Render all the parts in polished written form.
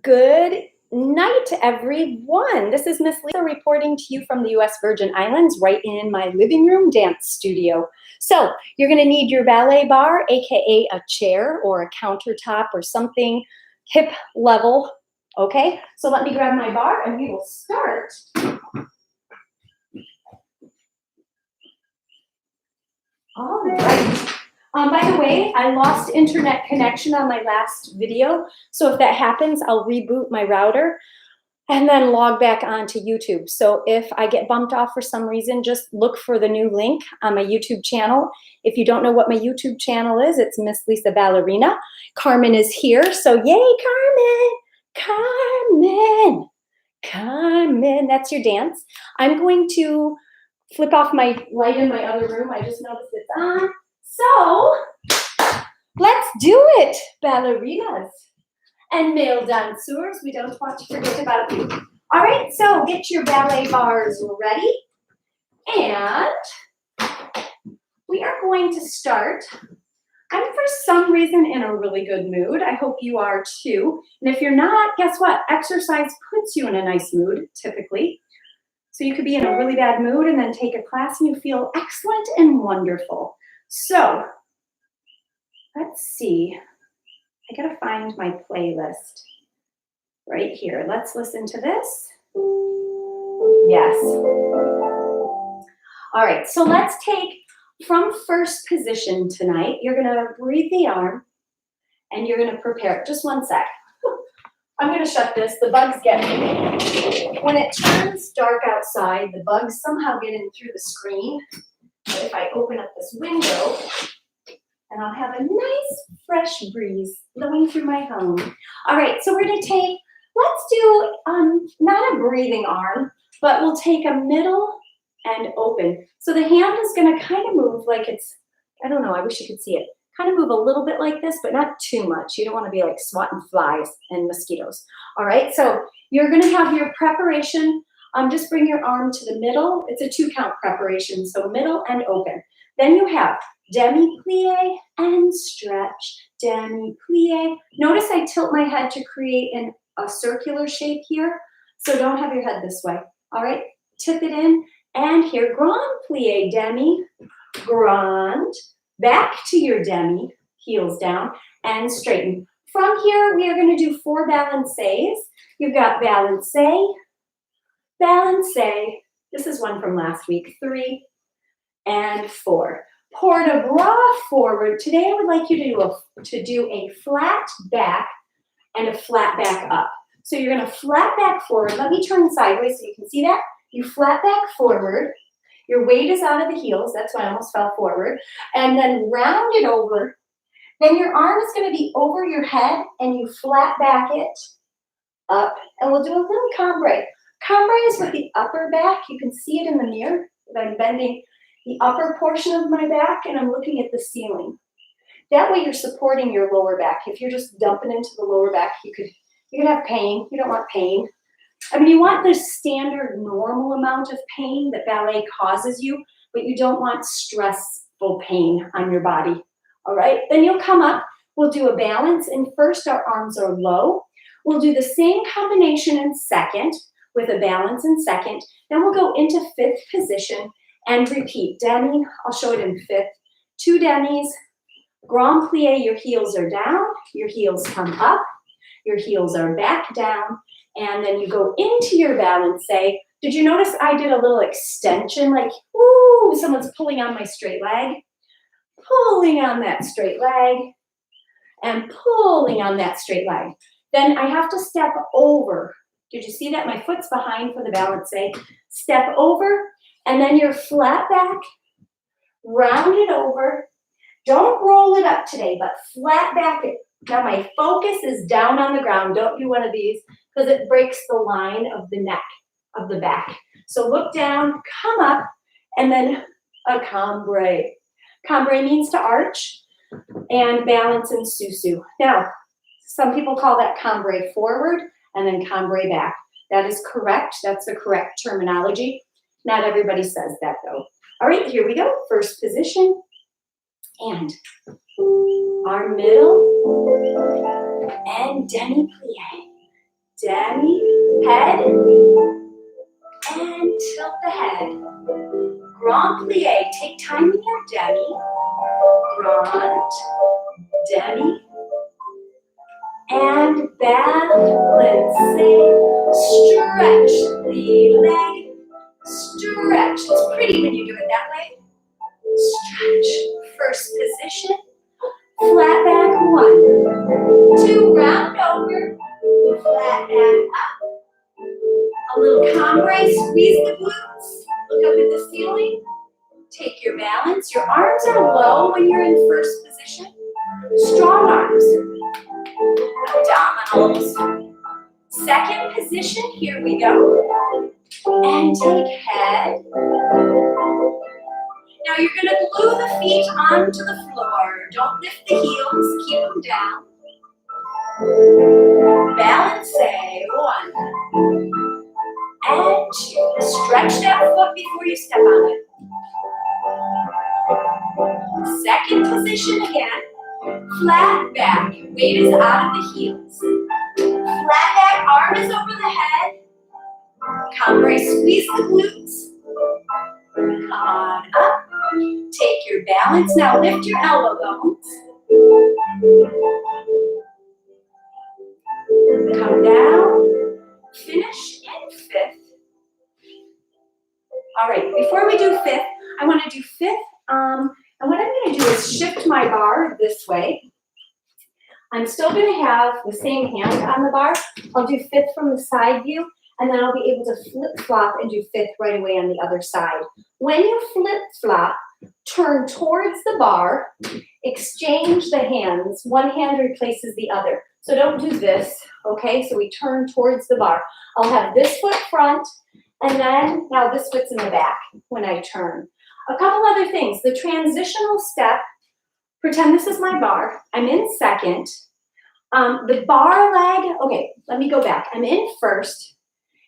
Good night, everyone. This is Miss Lisa reporting to you from the U.S. Virgin Islands, right in my living room dance studio. So you're going to need your ballet bar, aka a chair or a countertop or something hip level. Okay, so let me grab my bar and we will start. All right. By the way, I lost internet connection on my last video. So if that happens, I'll reboot my router and then log back onto YouTube. So if I get bumped off for some reason, just look for the new link on my YouTube channel. If you don't know what my YouTube channel is, it's Miss Lisa Ballerina. Carmen is here. So yay, Carmen, Carmen, that's your dance. I'm going to flip off my light in my other room. I just noticed it's on. So let's do it, ballerinas and male dancers. We don't want to forget about you. All right, so get your ballet bars ready. And we are going to start. I'm for some reason in a really good mood. I hope you are too. And if you're not, guess what? Exercise puts you in a nice mood, typically. So you could be in a really bad mood and then take a class and you feel excellent and wonderful. So let's see. I gotta find my playlist right here. Let's listen to this. Yes. All right, so let's take from first position tonight. You're gonna breathe the arm and you're gonna prepare it. Just one sec. I'm gonna shut this, the bugs get me. When it turns dark outside, the bugs somehow get in through the screen. But if I open up this window, and I'll have a nice fresh breeze blowing through my home. All right, so we're gonna take, let's do not a breathing arm, but we'll take a middle and open. So the hand is gonna kind of move like it's, I don't know, I wish you could see it. Kind of move a little bit like this, but not too much. You don't wanna be like swatting flies and mosquitoes. All right, so you're gonna have your preparation. Just bring your arm to the middle. It's a 2-count preparation, so middle and open. Then you have demi-plie and stretch, demi-plie. Notice I tilt my head to create a circular shape here, so don't have your head this way. All right, tip it in, and here, grand plie, demi, grand, back to your demi, heels down, and straighten. From here, we are gonna do 4 balancés. You've got balancé, balancé, this is one from last week, 3 and 4. Port de bras forward. Today I would like you to do a flat back and a flat back up. So you're gonna flat back forward. Let me turn sideways so you can see that. You flat back forward. Your weight is out of the heels. That's why I almost fell forward. And then round it over. Then your arm is gonna be over your head and you flat back it up. And we'll do a little cambray. Cambray is with the upper back. You can see it in the mirror. I'm bending the upper portion of my back and I'm looking at the ceiling. That way you're supporting your lower back. If you're just dumping into the lower back, you could have pain. You don't want pain. I mean, you want the standard normal amount of pain that ballet causes you, but you don't want stressful pain on your body. All right, then you'll come up. We'll do a balance, and first our arms are low. We'll do the same combination in second with a balance in second. Then we'll go into 5th position and repeat. Demi, I'll show it in 5th. 2 demis, grand plie, your heels are down, your heels come up, your heels are back down, and then you go into your balancé. Did you notice I did a little extension, like, ooh, someone's pulling on my straight leg? Pulling on that straight leg, and pulling on that straight leg. Then I have to step over. Did you see that? My foot's behind for the balancé. Step over, and then you're flat back, round it over. Don't roll it up today, but flat back it. Now my focus is down on the ground. Don't do one of these because it breaks the line of the neck, of the back. So look down, come up, and then a cambray. Cambray means to arch and balance in susu. Now, some people call that cambray forward and then cambray back. That is correct. That's the correct terminology. Not everybody says that though. All right, here we go. First position. And arm middle, and demi-plie. Demi, head, and tilt the head. Grand plie, take time in your demi. Grand, demi, and balance. Stretch the leg. Stretch. It's pretty when you do it that way. Stretch. First position. Flat back, 1, 2, round over. Flat back up. A little cambrai, squeeze the glutes. Look up at the ceiling. Take your balance. Your arms are low when you're in first position. Strong arms. Abdominals. Second position, here we go. And take head. Now you're going to glue the feet onto the floor. Don't lift the heels, keep them down. Balance, 1 and 2. Stretch that foot before you step on it. Second position again. Flat back. Weight is out of the heels. Flat back, arm is over the head. Cambrai, squeeze the glutes. Come on up. Take your balance. Now lift your elbow bones. Come down. Finish in 5th. All right, before we do 5th, I want to do 5th. And what I'm going to do is shift my bar this way. I'm still going to have the same hand on the bar. I'll do 5th from the side view, and then I'll be able to flip-flop and do 5th right away on the other side. When you flip-flop, turn towards the bar, exchange the hands. One hand replaces the other. So don't do this, okay? So we turn towards the bar. I'll have this foot front, and then now this foot's in the back when I turn. A couple other things. The transitional step, pretend this is my bar. I'm in second. The bar leg, okay, let me go back. I'm in first,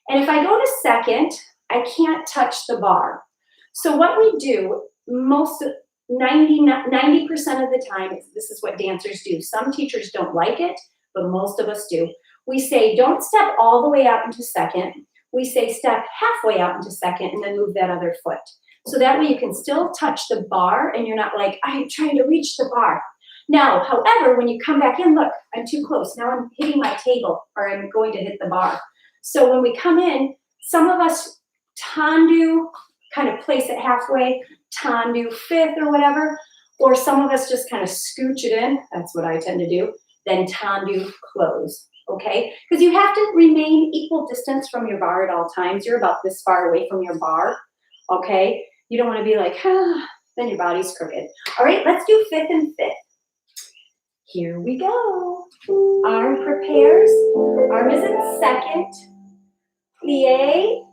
and if I go to second, I can't touch the bar. So what we do, 90% of the time, this is what dancers do. Some teachers don't like it, but most of us do. We say, don't step all the way out into second. We say, step halfway out into second, and then move that other foot. So that way you can still touch the bar, and you're not like, I'm trying to reach the bar. Now, however, when you come back in, look, I'm too close. Now I'm hitting my table, or I'm going to hit the bar. So when we come in, some of us tendu, kind of place it halfway, tendu 5th or whatever, or some of us just kind of scooch it in. That's what I tend to do. Then tendu, close, okay? Because you have to remain equal distance from your bar at all times. You're about this far away from your bar, okay? You don't want to be like, then your body's crooked. All right, let's do 5th and 5th. Here we go. Arm prepares. Arm is in second. Plie.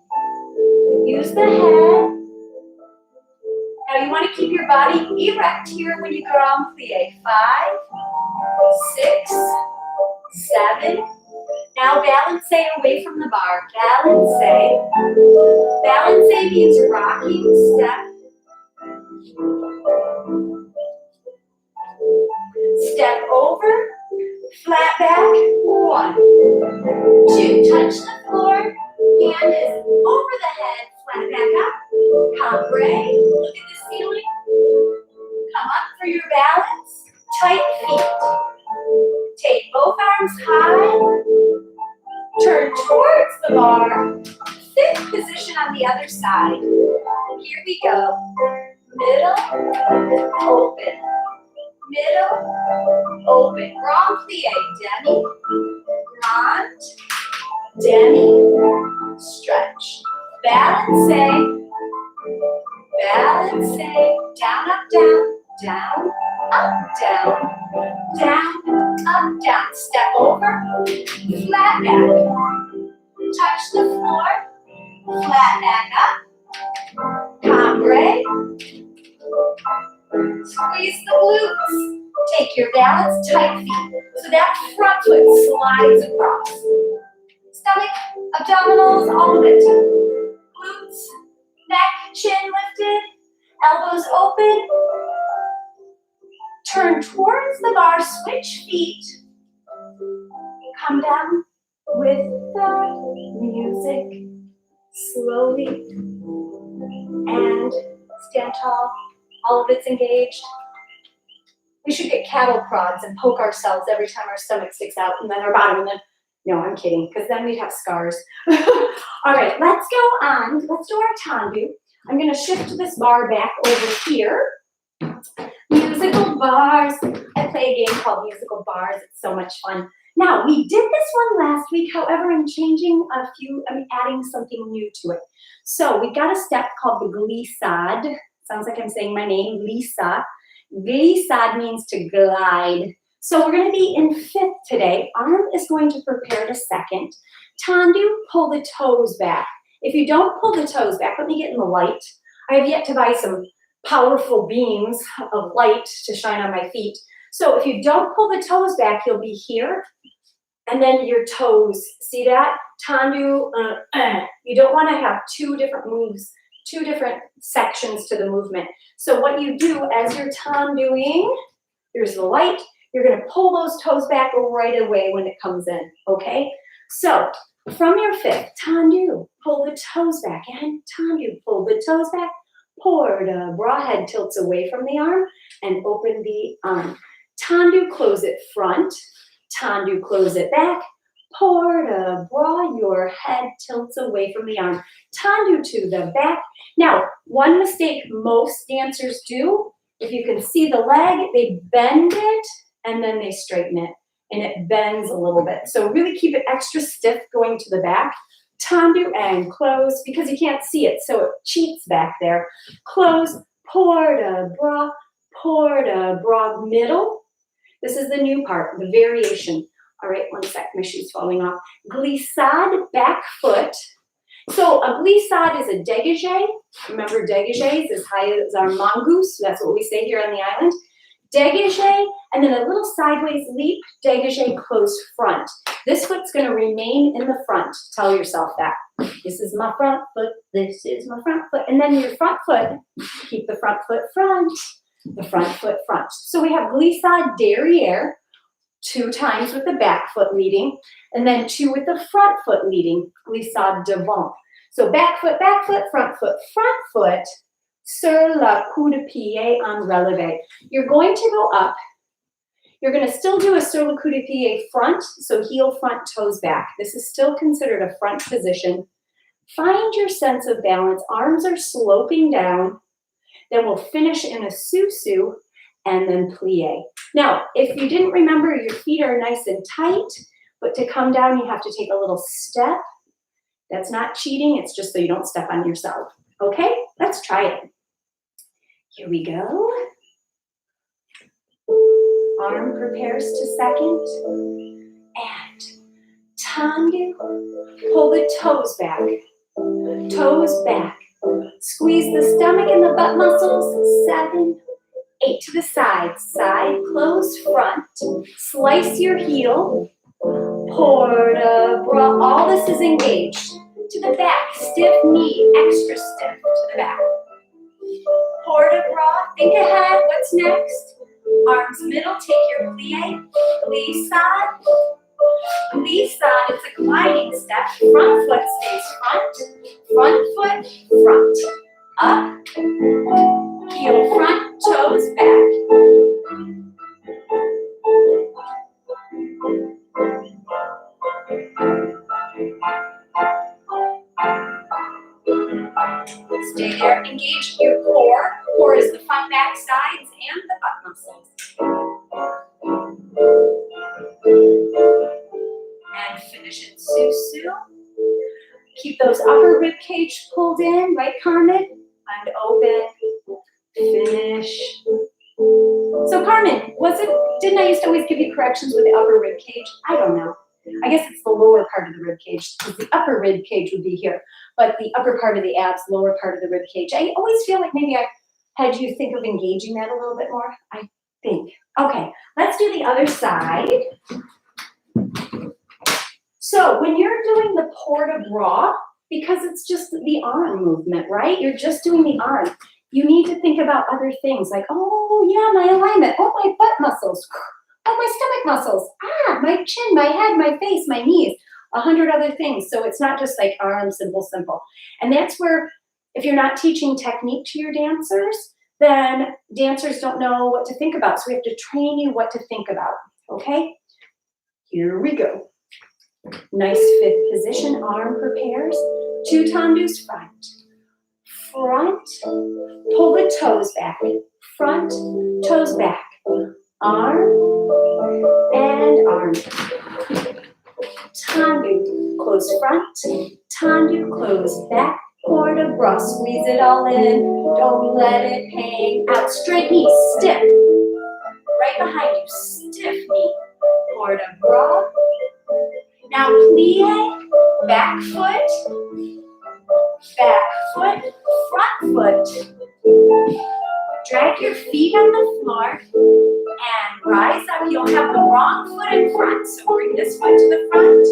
Use the head. Now you want to keep your body erect here when you go on plie. 5, 6, 7. Now balance away from the bar. Balance. Balance means rocking step. Step over, flat back, 1, 2, touch the floor, hand is over the head, flat back up, cambrai, look at the ceiling, come up for your balance, tight feet, take both arms high, turn towards the bar, 5th position on the other side, here we go, middle, open, middle, open, grand plie, demi, grand, demi, stretch, balance, down, up, down, down, up, down, down, up, down, step over, flat back, touch the floor, flat back up, cambrai, squeeze the glutes. Take your balance, tight feet. So that front foot slides across. Stomach, abdominals, all of it. Glutes, neck, chin lifted, elbows open. turn towards the bar, switch feet, come down with the music, slowly, and stand tall. All of it's engaged. We should get cattle prods and poke ourselves every time our stomach sticks out, and then our bottom, and then, no, I'm kidding, because then we'd have scars. All right, let's go on. Let's do our tendu. I'm going to shift this bar back over here. Musical bars. I play a game called Musical Bars. It's so much fun. Now, we did this one last week. However, I'm adding something new to it. So we've got a step called the glissade. Sounds like I'm saying my name, Lisa. Glissade means to glide. So we're going to be in fifth today. Arm is going to prepare to second. Tendu, pull the toes back. If you don't pull the toes back, let me get in the light. I have yet to buy some powerful beams of light to shine on my feet. So if you don't pull the toes back, you'll be here. And then your toes, see that? Tendu, you don't want to have two different moves, two different sections to the movement. So what you do as you're tenduing, here's the light, you're going to pull those toes back right away when it comes in, okay? So from your fifth, tendu, pull the toes back, and tendu, pull the toes back, pour the bras, head tilts away from the arm, and open the arm. Tendu, close it front, tendu, close it back, pour the bras, your head tilts away from the arm. Tendu to the back. Now, one mistake most dancers do, if you can see the leg, they bend it, and then they straighten it. And it bends a little bit. So really keep it extra stiff going to the back. Tendu and close, because you can't see it, so it cheats back there. Close, pour the bras, middle. This is the new part, the variation. All right, one sec, my shoe's falling off. Glissade, back foot. So a glissade is a dégagé. Remember, dégagé is as high as our mongoose. That's what we say here on the island. Dégagé, and then a little sideways leap, dégagé, close front. This foot's going to remain in the front. Tell yourself that. This is my front foot, this is my front foot. And then your front foot, keep the front foot front, the front foot front. So we have glissade derrière, 2 times with the back foot leading, and then 2 with the front foot leading, glissade devant. So back foot, front foot, sur le coup de pied en relevé. You're going to go up. You're going to still do a sur le coup de pied front, so heel front, toes back. This is still considered a front position. Find your sense of balance. Arms are sloping down. Then we'll finish in a susu and then plie. Now, if you didn't remember, your feet are nice and tight, but to come down, you have to take a little step. That's not cheating. It's just so you don't step on yourself. Okay, let's try it. Here we go. Arm prepares to second. And tendu. Pull the toes back. Toes back. Squeeze the stomach and the butt muscles. 7, 8 to the side. Side, close, front. Slice your heel. Pour the bras. All this is engaged. To the back. Stiff knee. Extra stiff to the back. Pour the bras. Think ahead. What's next? Arms middle. Take your plie. Glissade. Glissade. It's a gliding step. Front foot stays front. Front foot front. Up. Heel front. Toes back. Stay there. Engage your core. Core is the front, back, sides, and the butt muscles. And finish it. Susu. Keep those upper rib cage pulled in, right, Carmen? And open. Finish. So, Carmen, didn't I used to always give you corrections with the upper rib cage? I don't know. I guess it's the lower part of the rib cage, because the upper rib cage would be here, but the upper part of the abs, lower part of the rib cage. I always feel like maybe I had you think of engaging that a little bit more, I think. Okay, let's do the other side. So when you're doing the port de bras, because it's just the arm movement, right? You're just doing the arm. you need to think about other things like, oh yeah, my alignment, oh my butt muscles, oh my stomach muscles, my chin, my head, my face, my knees, 100 other things. So it's not just like arms, simple, simple. And that's where, if you're not teaching technique to your dancers, then dancers don't know what to think about. So we have to train you what to think about, okay? Here we go. Nice fifth position, arm prepares. 2 tendus front. Front, pull the toes back. Front, toes back. Arm, and arm. Tendu, close front. Tendu, close back. Port de bras, squeeze it all in. Don't let it hang out. Straight knee, stiff. Right behind you, stiff knee. Port de bras. Now plie, back foot, front foot. Drag your feet on the floor and rise up. You'll have the wrong foot in front, so bring this foot to the front.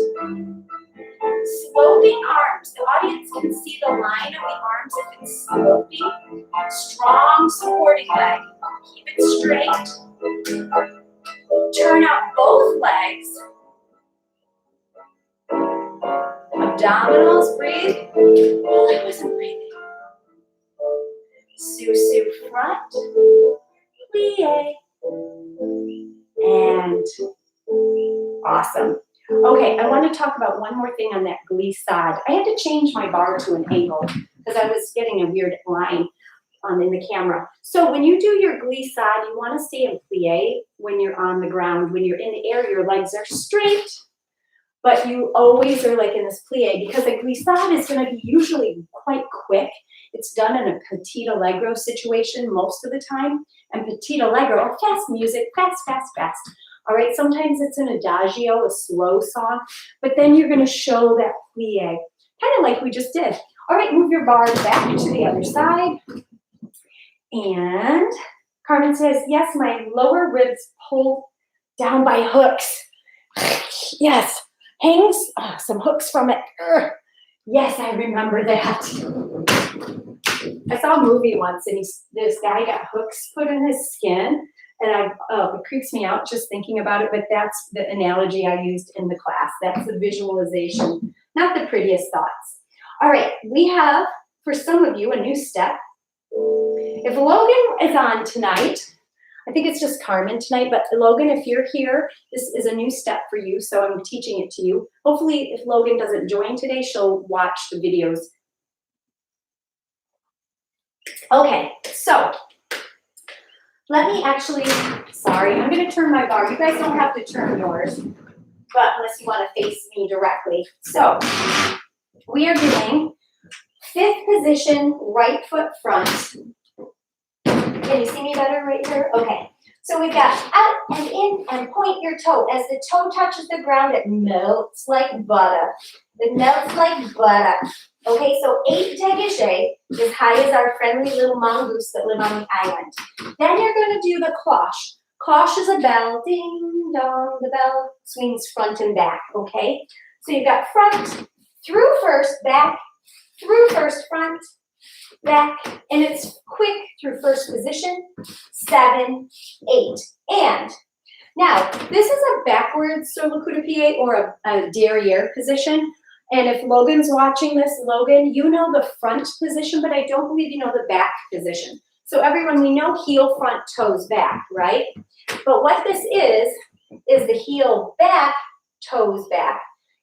Sloping arms. The audience can see the line of the arms if it's sloping. Strong supporting leg. Keep it straight. Turn out both legs. Abdominals, breathe. Oh, I wasn't breathing. Su front, plie, and awesome. Okay, I want to talk about one more thing on that glissade. I had to change my barre to an angle because I was getting a weird line in the camera. So when you do your glissade, you want to stay in plie when you're on the ground. When you're in the air, your legs are straight, but you always are like in this plie because a glissade is going to be usually quite quick. It's done in a petite allegro situation most of the time. And petite allegro, fast music, fast, fast, fast. All right, sometimes it's an adagio, a slow song, but then you're going to show that plie, kind of like we just did. All right, move your barre back to the other side. And Carmen says, yes, my lower ribs pull down by hooks. Yes, hangs some hooks from it. Yes, I remember that. I saw a movie once, and this guy got hooks put in his skin, and it creeps me out just thinking about it, but that's the analogy I used in the class. That's the visualization, not the prettiest thoughts. All right, we have, for some of you, a new step. If Logan is on tonight, I think it's just Carmen tonight, but Logan, if you're here, this is a new step for you, so I'm teaching it to you. Hopefully, if Logan doesn't join today, she'll watch the videos. Okay, so let me actually, sorry, I'm going to turn my barre. You guys don't have to turn yours, but unless you want to face me directly. So we are doing fifth position, right foot front. Can you see me better right here? Okay. So we've got out and in and point your toe. As the toe touches the ground, it melts like butter. It melts like butter. Okay, so 8 dégagé, as high as our friendly little mongoose that live on the island. Then you're going to do the cloche. Cloche is a bell. Ding dong, the bell swings front and back, okay? So you've got front, through first, back, through first, front, back, and it's quick through first position, 7, 8. And now, this is a backwards sur le coup de pied or a derriere position. And if Logan's watching this, Logan, you know the front position, but I don't believe you know the back position. So everyone, we know heel, front, toes, back, right? But what this is the heel back, toes back.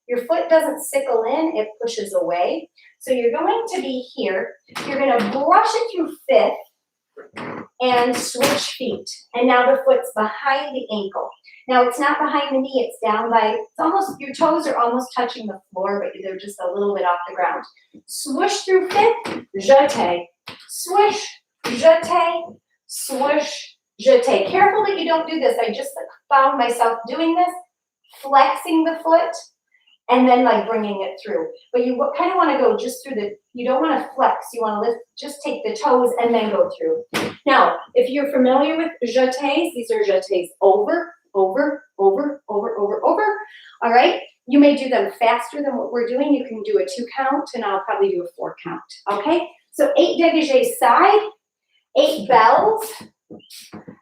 Your foot doesn't sickle in, it pushes away. So you're going to be here. You're going to brush it through fifth and switch feet. And now the foot's behind the ankle. Now it's not behind the knee, it's down by, it's almost, your toes are almost touching the floor, but they're just a little bit off the ground. Swoosh through fifth, jeté. Swish, jeté, swoosh, jeté. Careful that you don't do this. I just found myself doing this, flexing the foot, and then like bringing it through. But you kind of want to go just through the, you don't want to flex, you want to lift, just take the toes and then go through. Now, if you're familiar with jetés, these are jetés over, over, over, over, over, over. All right, you may do them faster than what we're doing. You can do a 2 count, and I'll probably do a 4 count. Okay, so 8 dégagé side, 8 bells,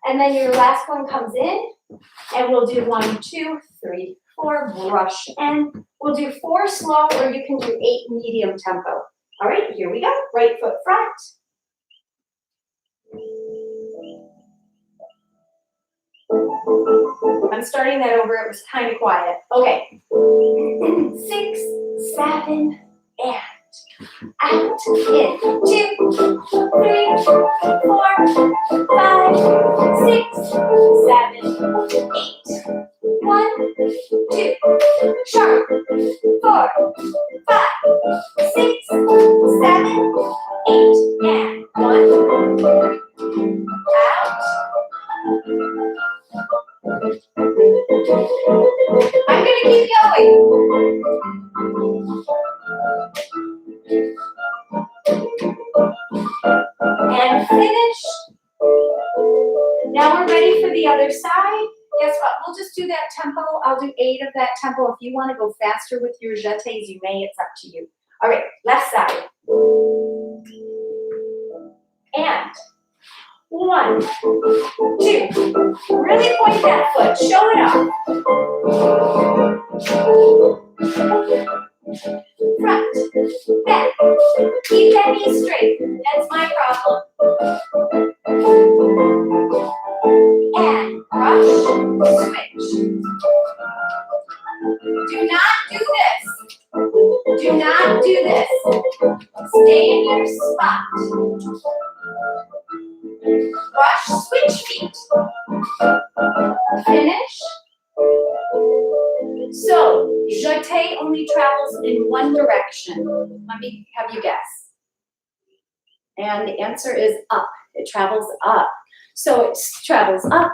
and then your last one comes in, and we'll do 1, 2, 3, 4, brush, and we'll do 4 slow, or you can do 8 medium tempo. All right, here we go. Right foot front. I'm starting that over. It was kind of quiet. Okay. 6, 7, and out, in, 2, 3, 4, 5, 6, 7, 8. 1, 2, sharp, 4, 5, 6, 7, 8, and 1, out. I'm gonna keep going. And finish. Now we're ready for the other side. Guess what? We'll just do that tempo. I'll do 8 of that tempo. If you want to go faster with your jetés, you may. It's up to you. All right, left side. And 1, 2. Really point that foot. Show it up. Front, back. Keep that knee straight. That's my problem. And brush, switch. Do not do this. Do not do this. Stay in your spot. Brush, switch feet. Finish. So, jeté only travels in one direction. Let me have you guess. And the answer is up. It travels up. So it travels up,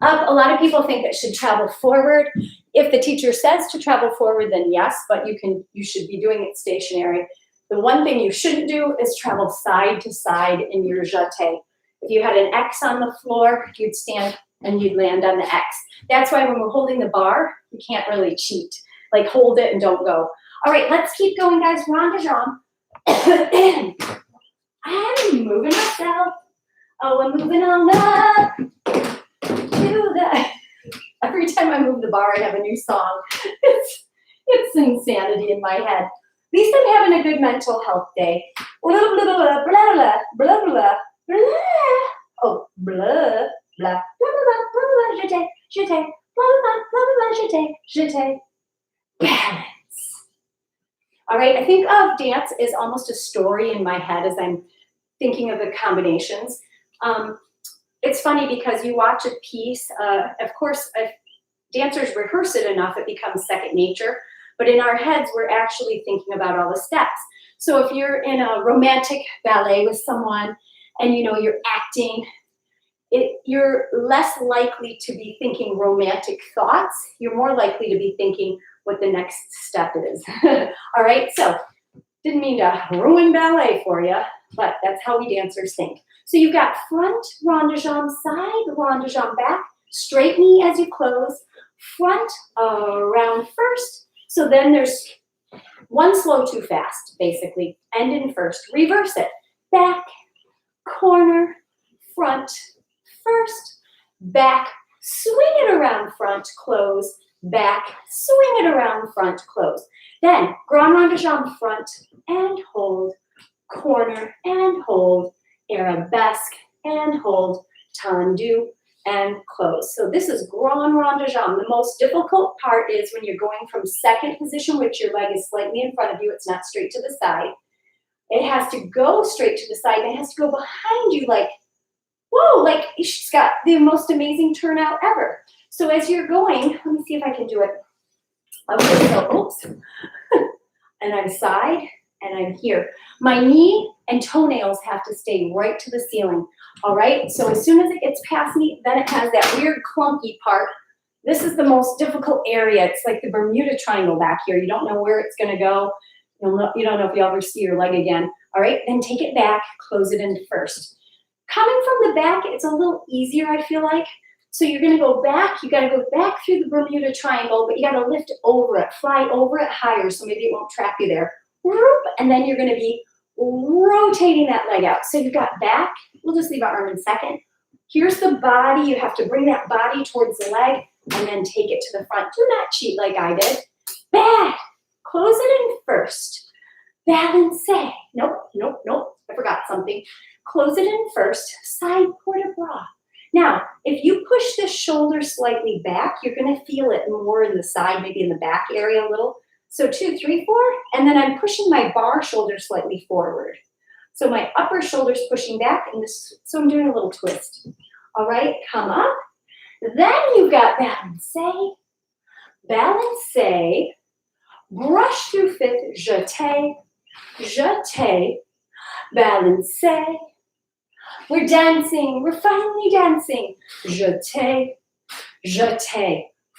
up. A lot of people think it should travel forward. If the teacher says to travel forward, then yes, but you should be doing it stationary. The one thing you shouldn't do is travel side to side in your jeté. If you had an X on the floor, you'd stand and you'd land on the X. That's why when we're holding the bar, you can't really cheat. Like hold it and don't go. All right, let's keep going, guys. Rond de jambe. I'm moving myself. Oh, I'm moving on up to the. Every time I move the bar, I have a new song. It's insanity in my head. At least I'm having a good mental health day. Blah, blah, blah, blah, blah, blah, blah, blah. Oh, blah, blah, blah, blah, blah, jeté, jeté, blah, blah, blah, blah, jeté, jeté. Balance. All right, I think of dance is almost a story in my head as I'm thinking of the combinations. It's funny because you watch a piece, of course, if dancers rehearse it enough, it becomes second nature. But in our heads, we're actually thinking about all the steps. So if you're in a romantic ballet with someone and you're acting, you're less likely to be thinking romantic thoughts. You're more likely to be thinking what the next step is. All right, so didn't mean to ruin ballet for you, but that's how we dancers think. So you've got front rond de jambe, side rond de jambe back, straight knee as you close, front around first. So then there's one slow, two fast, basically. End in first. Reverse it. Back, corner, front, first, back, swing it around front, close, back, swing it around front, close. Then grand rond de jambe front and hold, corner and hold, arabesque and hold, tendu and close. So this is grand rond de jambe. The most difficult part is when you're going from second position, which your leg is slightly in front of you, it's not straight to the side. It has to go straight to the side, and it has to go behind you like, whoa, like she's got the most amazing turnout ever. So as you're going, let me see if I can do it. Okay, so oops. And I'm side, and I'm here. My knee and toenails have to stay right to the ceiling. All right, so as soon as it gets past me, then it has that weird clunky part. This is the most difficult area. It's like the Bermuda Triangle back here. You don't know where it's gonna go. You don't know if you'll ever see your leg again. All right, then take it back, close it in first. Coming from the back, it's a little easier, I feel like. So you're gonna go back, you gotta go back through the Bermuda Triangle, but you gotta lift over it, fly over it higher, so maybe it won't trap you there. And then you're gonna be rotating that leg out. So you've got back, we'll just leave our arm in second. Here's the body, you have to bring that body towards the leg and then take it to the front. Do not cheat like I did. Back, close it in first. Balance. Nope, nope, nope, I forgot something. Close it in first, side port de bras. Now, if you push the shoulder slightly back, you're gonna feel it more in the side, maybe in the back area a little. So 2, 3, 4, and then I'm pushing my bar shoulder slightly forward. So my upper shoulder's pushing back, and this, so I'm doing a little twist. All right, come up. Then you've got balance, brush through fifth, jeté, balance. We're dancing, we're finally dancing. Jeté.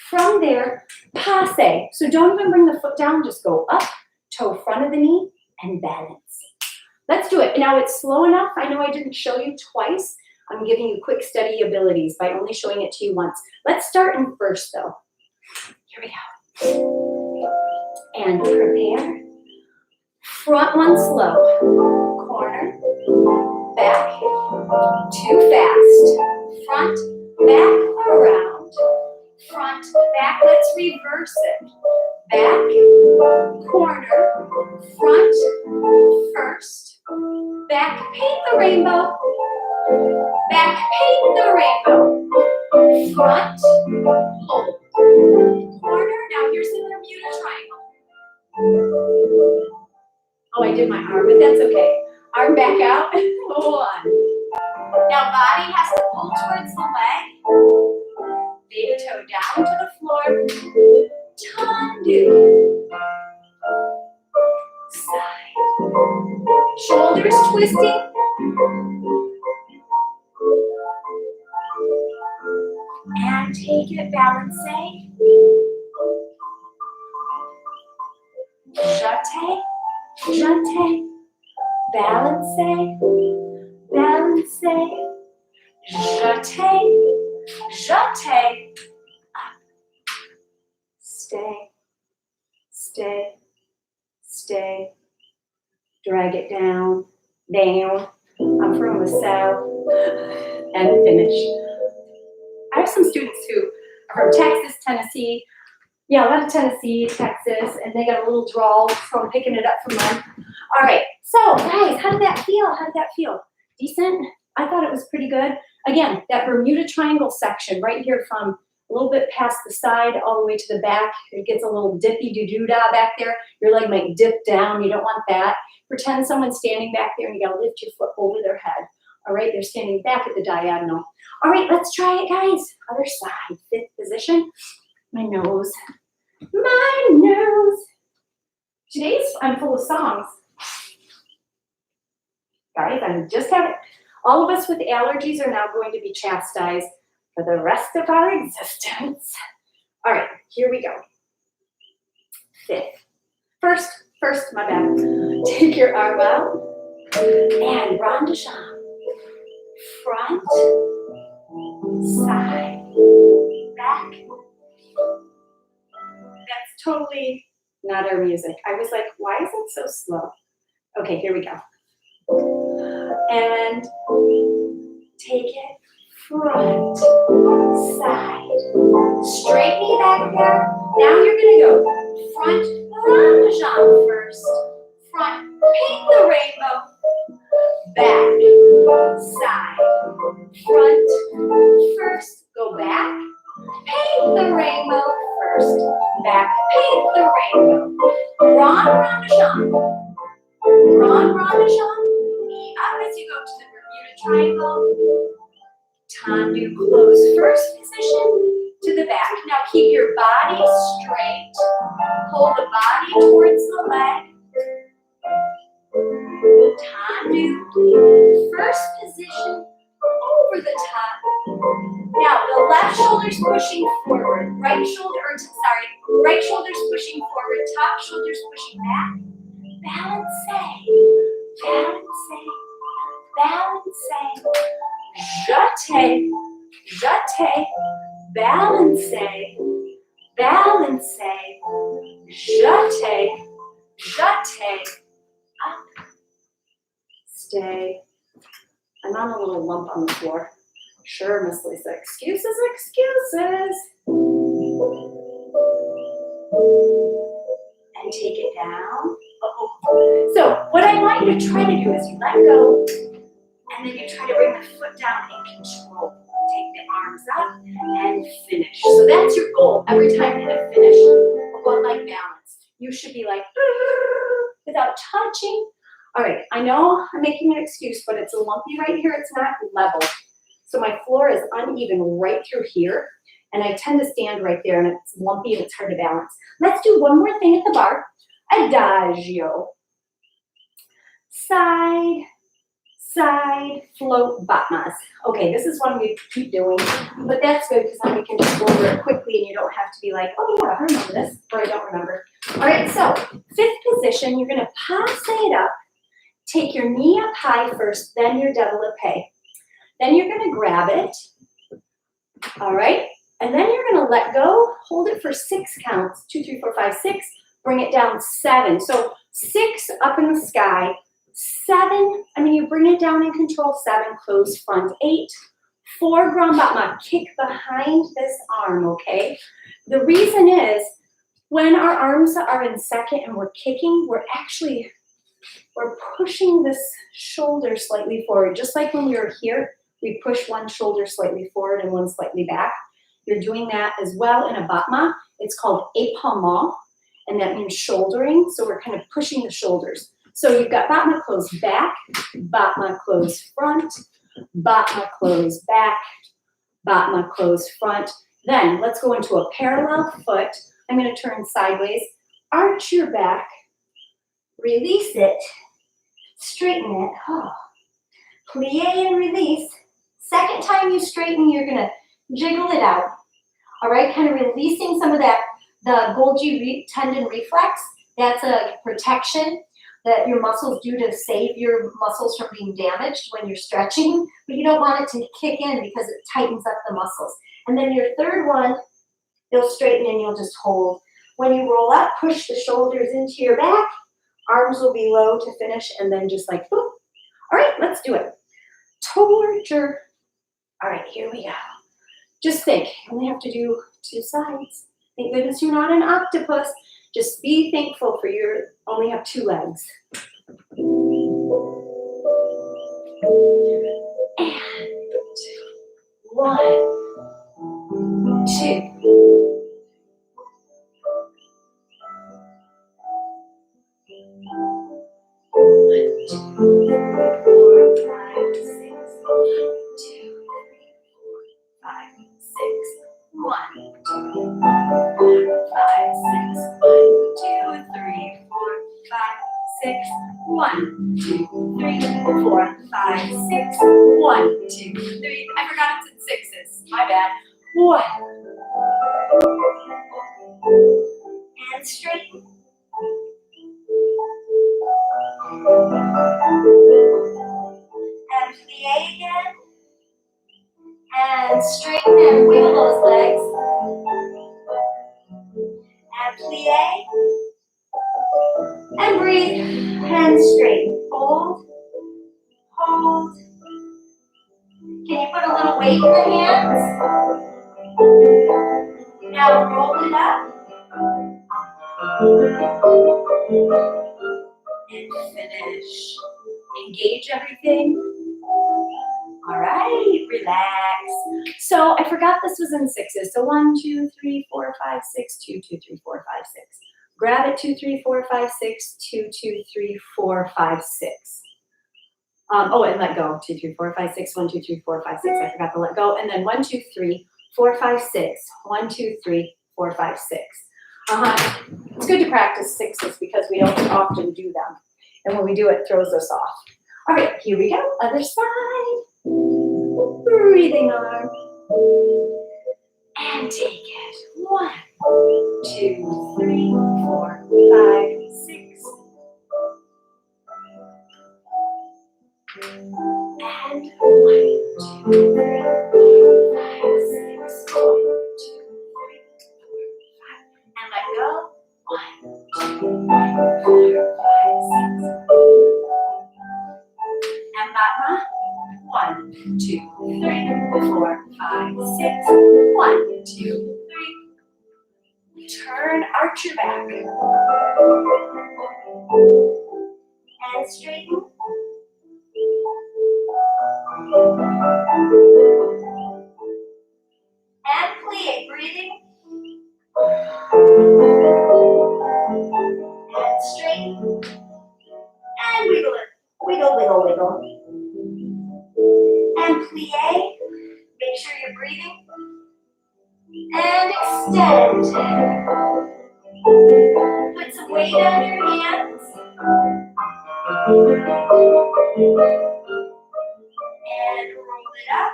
From there, passe. So don't even bring the foot down, just go up, toe front of the knee, and balance. Let's do it. Now it's slow enough. I know I didn't show you twice. I'm giving you quick study abilities by only showing it to you once. Let's start in first though. Here we go. And prepare. Front one slow. Corner, back, too fast. Front, back, around. Front, back, let's reverse it. Back, corner, front, first. Back, paint the rainbow. Back, paint the rainbow. Front, hold. Corner, now here's the Bermuda triangle. Oh, I did my arm, but that's okay. Arm back out, 1. Now body has to pull towards the leg. Big toe down to the floor. Tendu. Side. Shoulders twisting. And take it, balance. Jeté. Balance. Jeté. Up. Stay. Drag it down. I'm from the south. And finish. I have some students who are from Texas, Tennessee. Yeah, a lot of Tennessee, Texas, and they got a little drawl, so I'm picking it up from them. All right, so guys, how did that feel? Decent? I thought it was pretty good. Again, that Bermuda Triangle section right here from a little bit past the side all the way to the back. It gets a little dippy-doo-doo-dah back there. Your leg might dip down. You don't want that. Pretend someone's standing back there and you got to lift your foot over their head. All right, they're standing back at the diagonal. All right, let's try it, guys. Other side, 5th position. My nose. Today's, I'm full of songs. Guys, I'm just having, all of us with allergies are now going to be chastised for the rest of our existence. All right, here we go. 5th. First, my bad. Take your arm out and rond de jambe. Front, side, back. That's totally not our music. I was like, why is it so slow? Okay, here we go. And take it front, side, straight knee back there. Now you're gonna go front, rond de jambe first. Front, paint the rainbow. Back, side, front, first, go back. Paint the rainbow first. Back, paint the rainbow. Rond de jambe. Rond de jambe. Knee up as you go to the Bermuda Triangle. Tendu, close first position to the back. Now keep your body straight. Hold the body towards the leg. Tendu, first position over the top. Now the left shoulder's pushing forward, right shoulder's pushing forward, top shoulder's pushing back. Balance. Jeté. Balance. Jeté. Up. stay. I'm on a little lump on the floor. Sure, Miss Lisa, excuses, excuses. And take it down. So what I want you to try to do is you let go, and then you try to bring the foot down and control. Take the arms up and finish. So that's your goal. Every time you hit a finish, or like balance, you should be like, without touching. All right, I know I'm making an excuse, but it's lumpy right here. It's not level. So my floor is uneven right through here, and I tend to stand right there, and it's lumpy and it's hard to balance. Let's do one more thing at the bar. Adagio. Side, side, float, batmas. Okay, this is one we keep doing, but that's good because then we can just go over it quickly and you don't have to be like, oh yeah, I remember this, or I don't remember. All right, so fifth position, you're gonna passe it up. Take your knee up high first, then your développé. Then you're gonna grab it, all right? And then you're gonna let go, hold it for 6 counts, 2, 3, 4, 5, 6, bring it down 7. So 6 up in the sky, 7, you bring it down in control, 7, close front, 8, 4, grand battement, kick behind this arm, okay? The reason is, when our arms are in second and we're kicking, we're pushing this shoulder slightly forward. Just like when we were here, we push one shoulder slightly forward and one slightly back. You're doing that as well in a battement. It's called épaulement, and that means shouldering. So we're kind of pushing the shoulders. So you've got battement close back, battement close front, battement close back, battement close front. Then let's go into a parallel foot. I'm going to turn sideways, arch your back, release it, straighten it, plie and release. Second time you straighten, you're going to jiggle it out. All right, kind of releasing some of that, the Golgi tendon reflex. That's a protection that your muscles do to save your muscles from being damaged when you're stretching, but you don't want it to kick in because it tightens up the muscles. And then your third one, you'll straighten and you'll just hold. When you roll up, push the shoulders into your back, arms will be low to finish, and then just like, boop. All right, let's do it. Torture. All right, here we go. Just think, you only have to do 2 sides. Thank goodness you're not an octopus. Just be thankful for you only have 2 legs. And 1, 2. 1, 2, 3, 4, 5, 6. 1, 2, 3. I forgot it's in 6s. My bad. 1. And straighten. And plie again. And straighten and wiggle those legs. And plie. And breathe. And straighten. Hold. Hold. Can you put a little weight in the hands? Now roll it up. And finish. Engage everything. All right, relax. So I forgot this was in 6s. So 1, 2, 3, 4, 5, 6, 2, 2, 3, 4, 5, 6. Grab it, 2, 3, 4, 5, 6, 2, 2, 3, 4, 5, 6. Oh, and let go. 2, 3, 4, 5, 6. 1, 2, 3, 4, 5, 6. I forgot to let go. And then 1, 2, 3, 4, 5, 6. 1, 2, 3, 4, 5, 6. It's good to practice 6s because we don't often do them. And when we do, it throws us off. All right, here we go. Other side. Breathing arm. And take it. 1, 2, 3, 4, 5, 6. And 1, 2, 3, 4, 5, 6. 1, 2, 3, 4, 5. And let go. 1, 2, 3, 4, 5, 6. 2, 3, 4, 5, 6. 1, 2, 3. Turn, arch your back. And straighten. And plie, breathing. And straighten. And wiggle it. Wiggle, wiggle, wiggle. And plie. Make sure you're breathing. And extend. Put some weight on your hands. And roll it up.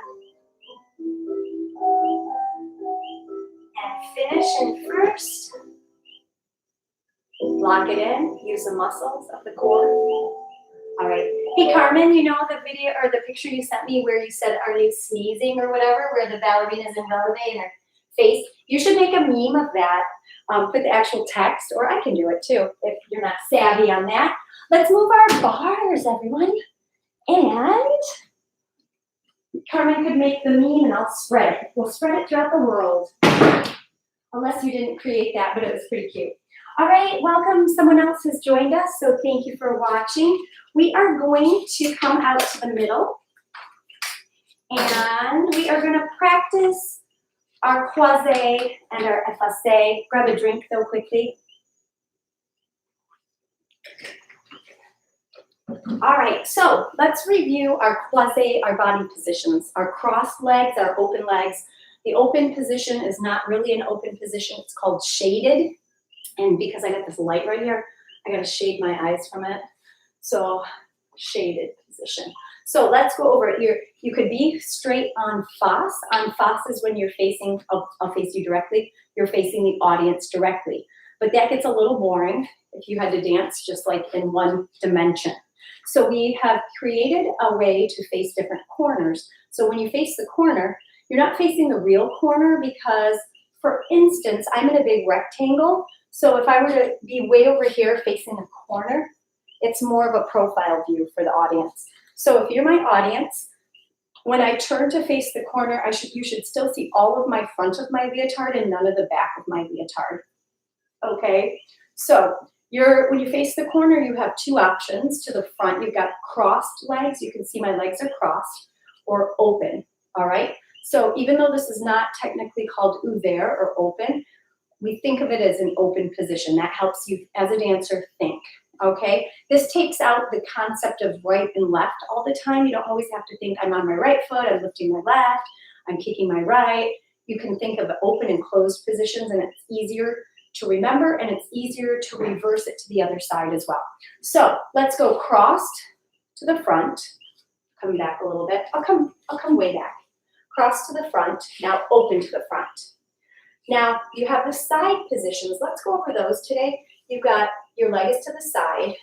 And finish in first. Lock it in. Use the muscles of the core. All right. Hey, Carmen, you know the video or the picture you sent me where you said, are you sneezing or whatever, where the ballerina's in ballet and her face? You should make a meme of that. Put the actual text, or I can do it too if you're not savvy on that. Let's move our bars, everyone. And Carmen could make the meme and I'll spread it. We'll spread it throughout the world. Unless you didn't create that, but it was pretty cute. All right, welcome. Someone else has joined us, so thank you for watching. We are going to come out to the middle, and we are going to practice our croisé and our effacé. Grab a drink, though, quickly. All right, so let's review our croisé, our body positions, our crossed legs, our open legs. The open position is not really an open position. It's called shaded. And because I got this light right here, I got to shade my eyes from it. So shaded position. So let's go over it here. You could be straight en face. En face is when you're facing, I'll face you directly. You're facing the audience directly. But that gets a little boring if you had to dance just like in one dimension. So we have created a way to face different corners. So when you face the corner, you're not facing the real corner because, for instance, I'm in a big rectangle. So if I were to be way over here facing the corner, it's more of a profile view for the audience. So if you're my audience, when I turn to face the corner, you should still see all of my front of my leotard and none of the back of my leotard. Okay, so when you face the corner, you have two options. To the front, you've got crossed legs. You can see my legs are crossed, or open, all right? So even though this is not technically called ouvert or open, we think of it as an open position. That helps you as a dancer think, okay? This takes out the concept of right and left all the time. You don't always have to think I'm on my right foot, I'm lifting my left, I'm kicking my right. You can think of open and closed positions, and it's easier to remember, and it's easier to reverse it to the other side as well. So let's go crossed to the front. Coming back a little bit. I'll come way back. Cross to the front, now open to the front. Now, you have the side positions. Let's go over those today. You've got your leg is to the side.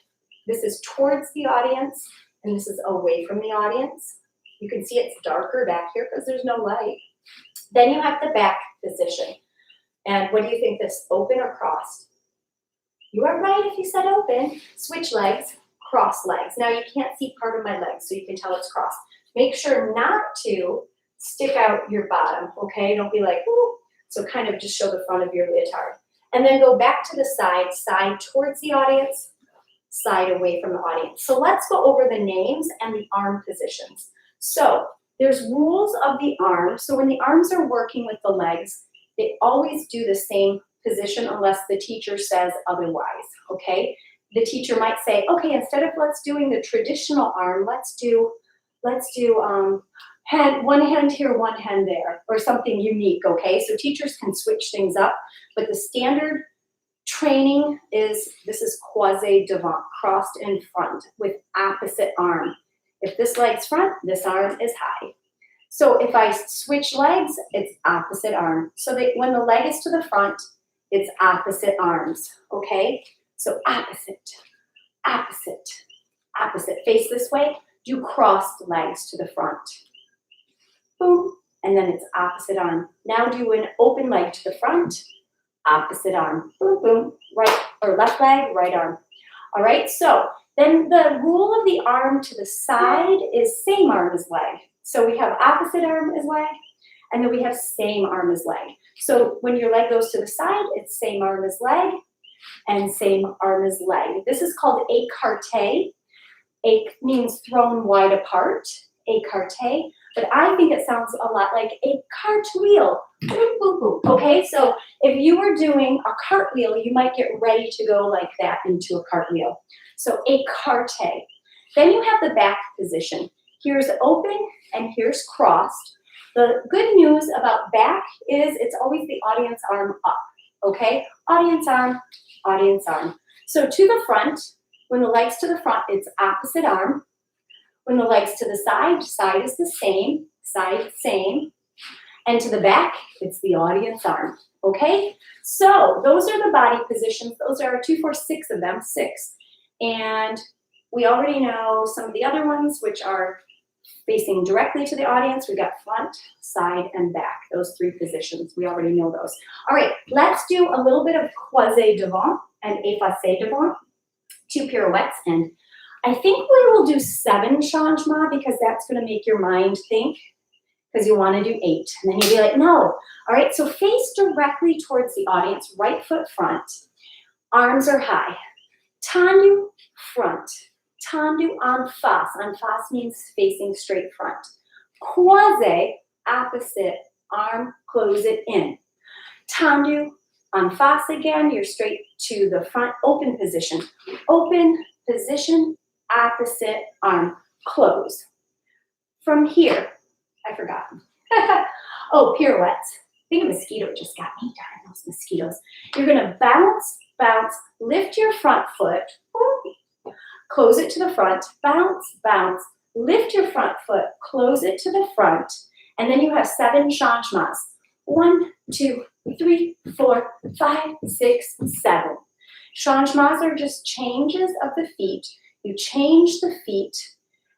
This is towards the audience, and this is away from the audience. You can see it's darker back here because there's no light. Then you have the back position. And what do you think, this open or crossed? You are right if you said open. Switch legs, cross legs. Now, you can't see part of my legs, so you can tell it's crossed. Make sure not to stick out your bottom, okay? Don't be like, ooh. So kind of just show the front of your leotard. And then go back to the side, side towards the audience, side away from the audience. So let's go over the names and the arm positions. So there's rules of the arm. So when the arms are working with the legs, they always do the same position unless the teacher says otherwise, okay? The teacher might say, okay, instead of let's doing the traditional arm, let's do one hand here, one hand there, or something unique, okay? So teachers can switch things up, but the standard training is, this is croisé devant, crossed in front with opposite arm. If this leg's front, this arm is high. So if I switch legs, it's opposite arm. So that when the leg is to the front, it's opposite arms, okay? So opposite, opposite, opposite. Face this way, do crossed legs to the front. Boom, and then it's opposite arm. Now do an open leg to the front, opposite arm. Boom, boom, right or left leg, right arm. All right, so then the rule of the arm to the side is same arm as leg. So we have opposite arm as leg, and then we have same arm as leg. So when your leg goes to the side, it's same arm as leg, and same arm as leg. This is called écarté. Éc means thrown wide apart, écarté, but I think it sounds a lot like a cartwheel. Okay, so if you were doing a cartwheel, you might get ready to go like that into a cartwheel. So écarté. Then you have the back position. Here's open and here's crossed. The good news about back is it's always the audience arm up, okay? Audience arm, audience arm. So to the front, when the leg's to the front, it's opposite arm. When the leg's to the side, side is the same, side same. And to the back, it's the audience arm, okay? So those are the body positions. Those are 2, 4, 6 of them, 6. And we already know some of the other ones, which are facing directly to the audience. We've got front, side, and back, those 3 positions. We already know those. All right, let's do a little bit of croisé devant and effacé devant, 2 pirouettes. And I think we will do 7 changements because that's going to make your mind think, because you want to do 8. And then you'll be like, no. All right, so face directly towards the audience, right foot front. Arms are high. Tendu, front. Tendu en face. En face means facing straight front. Croisé, opposite, arm, close it in. Tendu en face again, you're straight to the front, open position. Open position, opposite, arm, close. From here, I forgot. Oh, pirouettes. I think a mosquito just got me. Darn those mosquitoes. You're gonna bounce, bounce, lift your front foot, close it to the front, bounce, bounce, lift your front foot, close it to the front, and then you have 7 changements. 1, 2, 3, 4, 5, 6, 7. Changements are just changes of the feet. You change the feet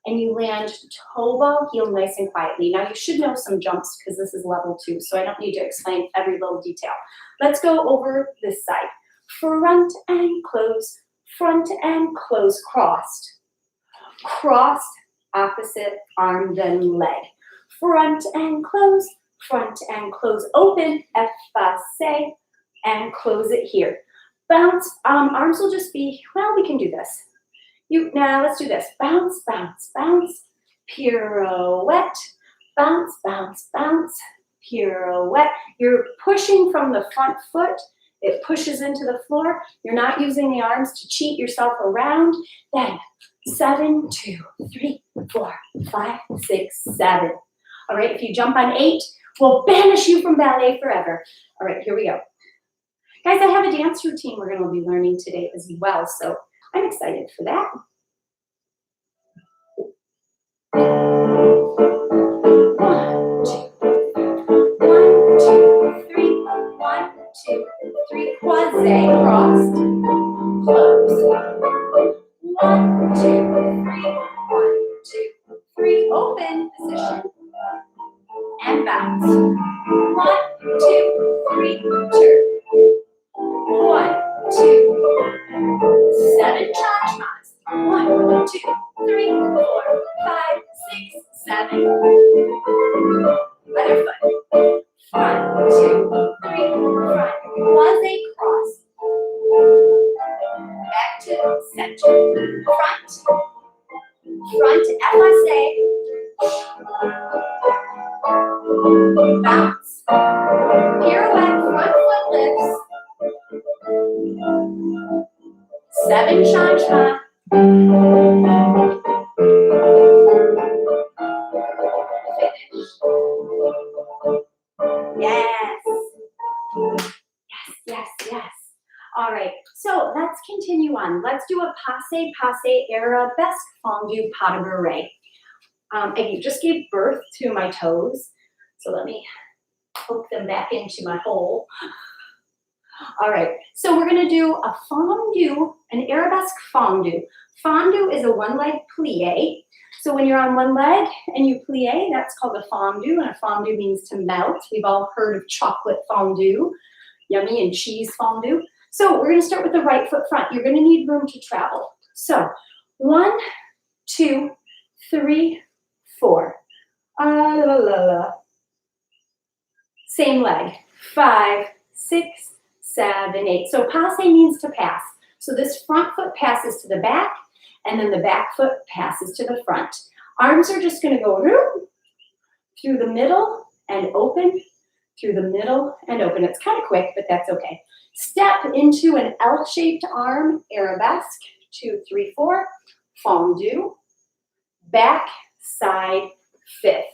and you land toe ball, heel nice and quietly. Now you should know some jumps because this is level 2, so I don't need to explain every little detail. Let's go over this side. Front and close, crossed. Crossed, opposite arm, then leg. Front and close, open, effacé, and close it here. Bounce, arms will just be, well, we can do this. Now let's do this. Bounce, bounce, bounce, pirouette, bounce, bounce, bounce, pirouette. You're pushing from the front foot. It pushes into the floor. You're not using the arms to cheat yourself around. Then 7, 2, 3, 4, 5, 6, 7. All right, if you jump on 8, we'll banish you from ballet forever. All right, here we go. Guys, I have a dance routine we're going to be learning today as well, so I'm excited for that. 1, 2, 3, 1, 2, 3, croisé, crossed, close. 1, 2, 3, 1, 2, 3, open position, and bounce. 1, 2, 3, turn. 1, 2, 7 changements. 1, 2, 3, 4, 5, 6, 7. Other foot. Front, 2, 3, front. Croisé, cross. Back to center. Front, effacé. Bounce. Pirouette, front foot lifts. 7 changements. Finish. Yes. Yes, yes, yes. All right, so let's continue on. Let's do a passe, arabesque, fondue, pas de bourrée. I just gave birth to my toes, so let me hook them back into my hole. All right, so we're gonna do a fondue, an arabesque fondue. Fondue is a one-leg plie. So when you're on one leg and you plie, that's called a fondue, and a fondue means to melt. We've all heard of chocolate fondue, yummy, and cheese fondue. So we're gonna start with the right foot front. You're gonna need room to travel. So 1, 2, 3, 4. La, la, la. Same leg. 5, 6, 7, 8. So passe means to pass. So this front foot passes to the back, and then the back foot passes to the front. Arms are just going to go through the middle and open, through the middle and open. It's kind of quick, but that's okay. Step into an L-shaped arm, arabesque, 2, 3, 4, fondu, back, side, fifth,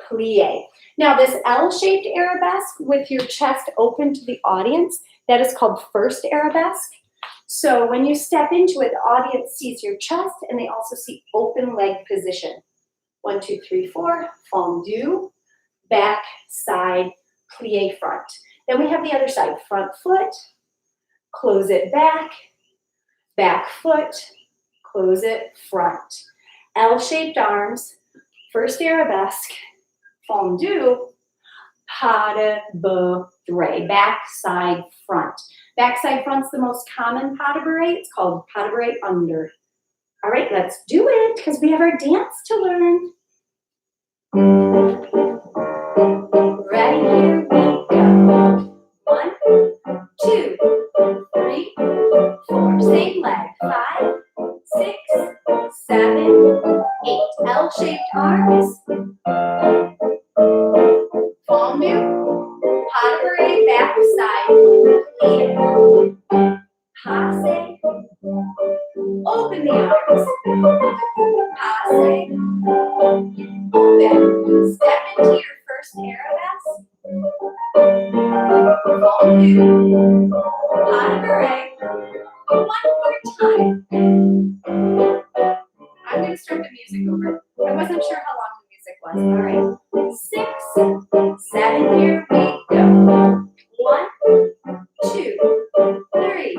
plie. Now this L-shaped arabesque with your chest open to the audience, that is called first arabesque. So when you step into it, the audience sees your chest and they also see open leg position. 1, 2, 3, 4, fondu, back, side, plie, front. Then we have the other side, front foot, close it back foot, close it front. L-shaped arms, first arabesque, fondu, pas de barre, back, side, front. Back, side, front's the most common pas de barre. It's called pas de barre under. All right, let's do it because we have our dance to learn. Ready, here we go. 1, 2, 3, 4. Same leg. 5, 6, 7, 8. L-shaped arms. Fondu, pas de barre, back, side, plie. Passe, open the arms. Passe, open. Step into your first arabesque. Fondu, pas de barre. One more time. I'm going to start the music over. I wasn't sure how long the music was. All right. 6, 7, here we go. 1, 2, 3,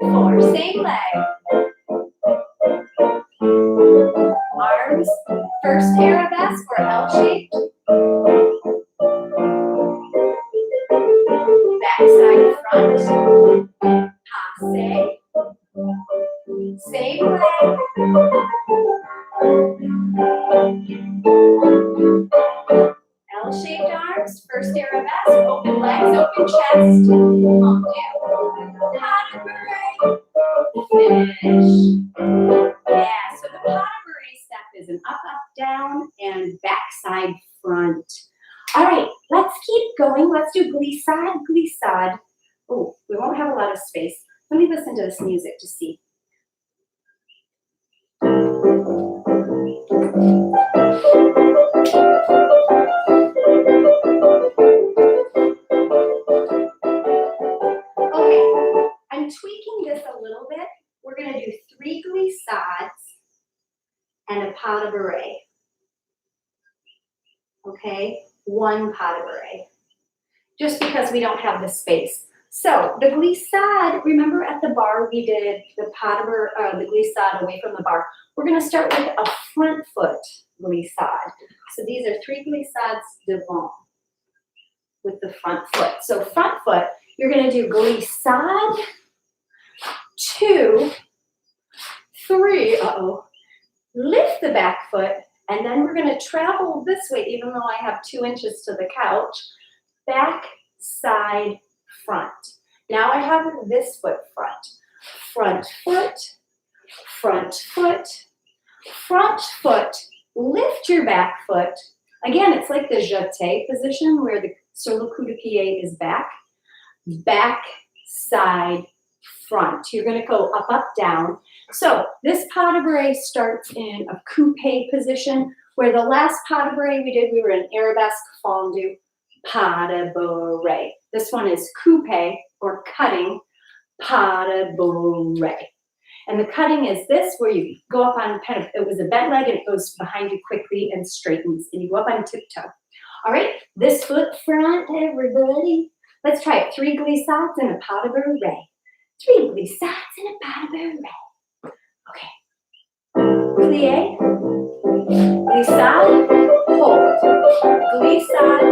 4. Same leg. Arms, first arabesque or L-shaped. Back, side, front. Passe. Same leg. L-shaped arms, first arabesque, open legs, open chest. Fondu. Pas de barre. Finish. Yeah, so the pas de barre step is an up, up, down, and backside front. All right, let's keep going. Let's do glissade, glissade. Oh, we won't have a lot of space. Let me listen to this music to see. Okay, I'm tweaking this a little bit. We're going to do 3 glissades and a pas de barre. Okay, 1 pas de barre. Just because we don't have the space. So the glissade, remember at the bar we did the pas de barre, the glissade away from the bar. We're going to start with a front foot glissade. So these are 3 glissades devant with the front foot. So front foot, you're going to do glissade, 2, 3, lift the back foot, and then we're going to travel this way, even though I have 2 inches to the couch, back, side, front. Now I have this foot front. Front foot, front foot, front foot, lift your back foot. Again, it's like the jeté position where the sur le coup de pied is back. Back, side, front. You're going to go up, up, down. So this pas de barre starts in a coupe position, where the last pas de barre we did, we were in arabesque, fondu, pas de barre. This one is coupe or cutting, pas de barre. And the cutting is this, where you go up on kind of, it was a bent leg and it goes behind you quickly and straightens, and you go up on tiptoe. All right, this foot front, everybody. Let's try it. 3 glissades and a pas de barre. 3 glissades and a pas de barre. Okay. Plie, glissade, hold. Glissade,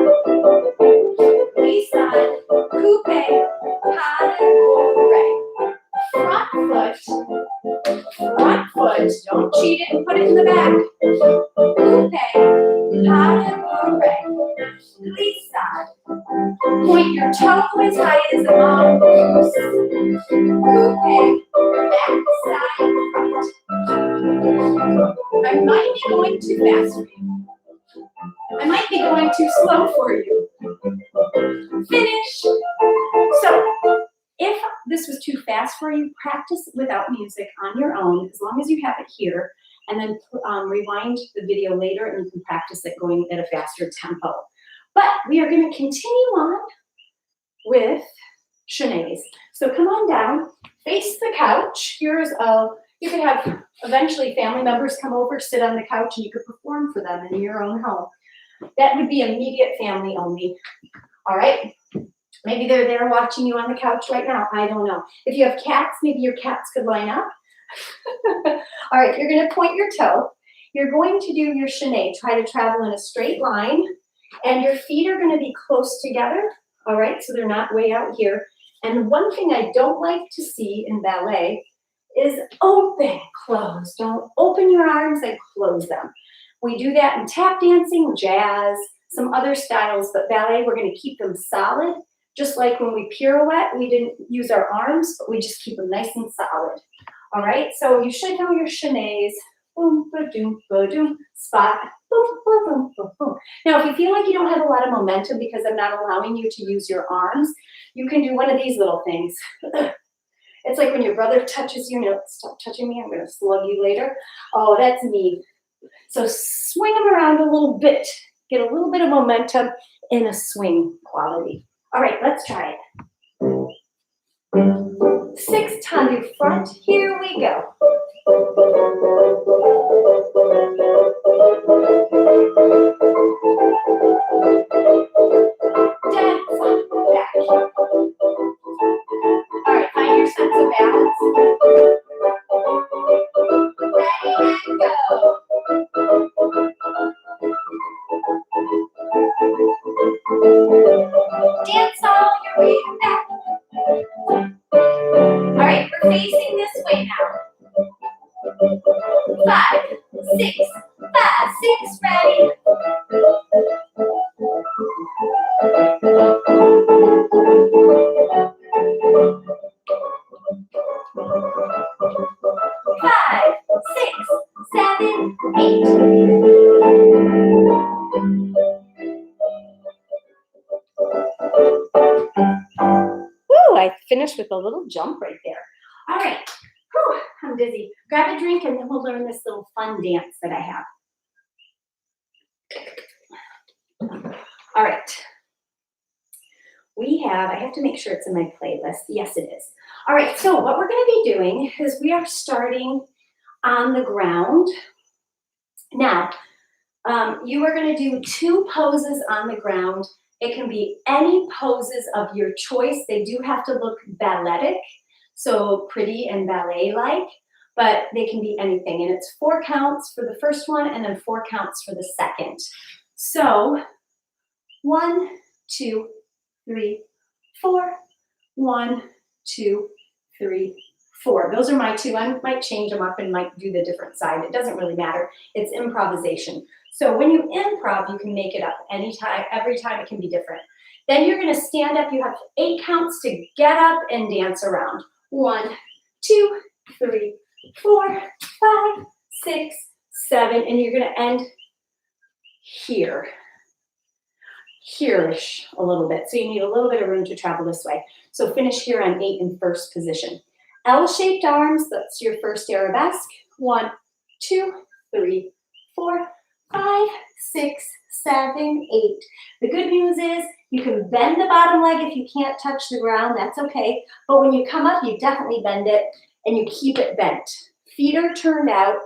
glissade, coupe, pas de barre. Front foot, don't cheat it and put it in the back. Coupe, pas toe as high as the mouse. Coupe, back, side, front. I might be going too fast for you. I might be going too slow for you. Finish. So, if this was too fast for you, practice without music on your own, as long as you have it here, and then rewind the video later and you can practice it going at a faster tempo. But we are going to continue on with chenets. So come on down, face the couch. Here's you could have eventually family members come over, sit on the couch, and you could perform for them in your own home. That would be immediate family only. All right? Maybe they're there watching you on the couch right now. I don't know. If you have cats, maybe your cats could line up. All right, you're going to point your toe. You're going to do your chenet. Try to travel in a straight line. And your feet are going to be close together. All right, so they're not way out here. And one thing I don't like to see in ballet is open, close. Don't open your arms and close them. We do that in tap dancing, jazz, some other styles, but ballet, we're going to keep them solid. Just like when we pirouette, we didn't use our arms, but we just keep them nice and solid. All right, so you should know your chenets. Boom, ba-doom, ba-doom, spot, boom, boom, boom, boom. Now, if you feel like you don't have a lot of momentum because I'm not allowing you to use your arms, you can do one of these little things. It's like when your brother touches you, stop touching me, I'm going to slug you later. Oh, that's me. So swing them around a little bit. Get a little bit of momentum in a swing quality. All right, let's try it. 6 tendu front. Here we go. Dance back. All right, find your sense of balance. Ready and go. Dance all your way back. All right, we're facing this way now. 5, 6, 5, 6, ready. 5, 6, 7, 8. Woo, I finished with a little jump right there. All right, whew, I'm dizzy. Grab a drink and then we'll learn this little fun dance that I have. All right. I have to make sure it's in my playlist. Yes, it is. All right, so what we're going to be doing is we are starting on the ground. Now, you are going to do 2 poses on the ground. It can be any poses of your choice. They do have to look balletic, so pretty and ballet-like, but they can be anything. And it's 4 counts for the first one and then 4 counts for the second. So 1, 2, 3, 4. 1, 2, 3, 4. Those are my 2. I might change them up and might do the different side. It doesn't really matter. It's improvisation. So when you improv, you can make it up anytime, every time it can be different. Then you're going to stand up. You have 8 counts to get up and dance around. 1, 2, 3, 4, 5, 6, 7, and you're going to end here. Here-ish a little bit. So you need a little bit of room to travel this way. So finish here on 8 in first position. L-shaped arms, that's your first arabesque. 1, 2, 3, 4, 5, 6, 7, 8. The good news is you can bend the bottom leg if you can't touch the ground, that's okay. But when you come up, you definitely bend it and you keep it bent. Feet are turned out.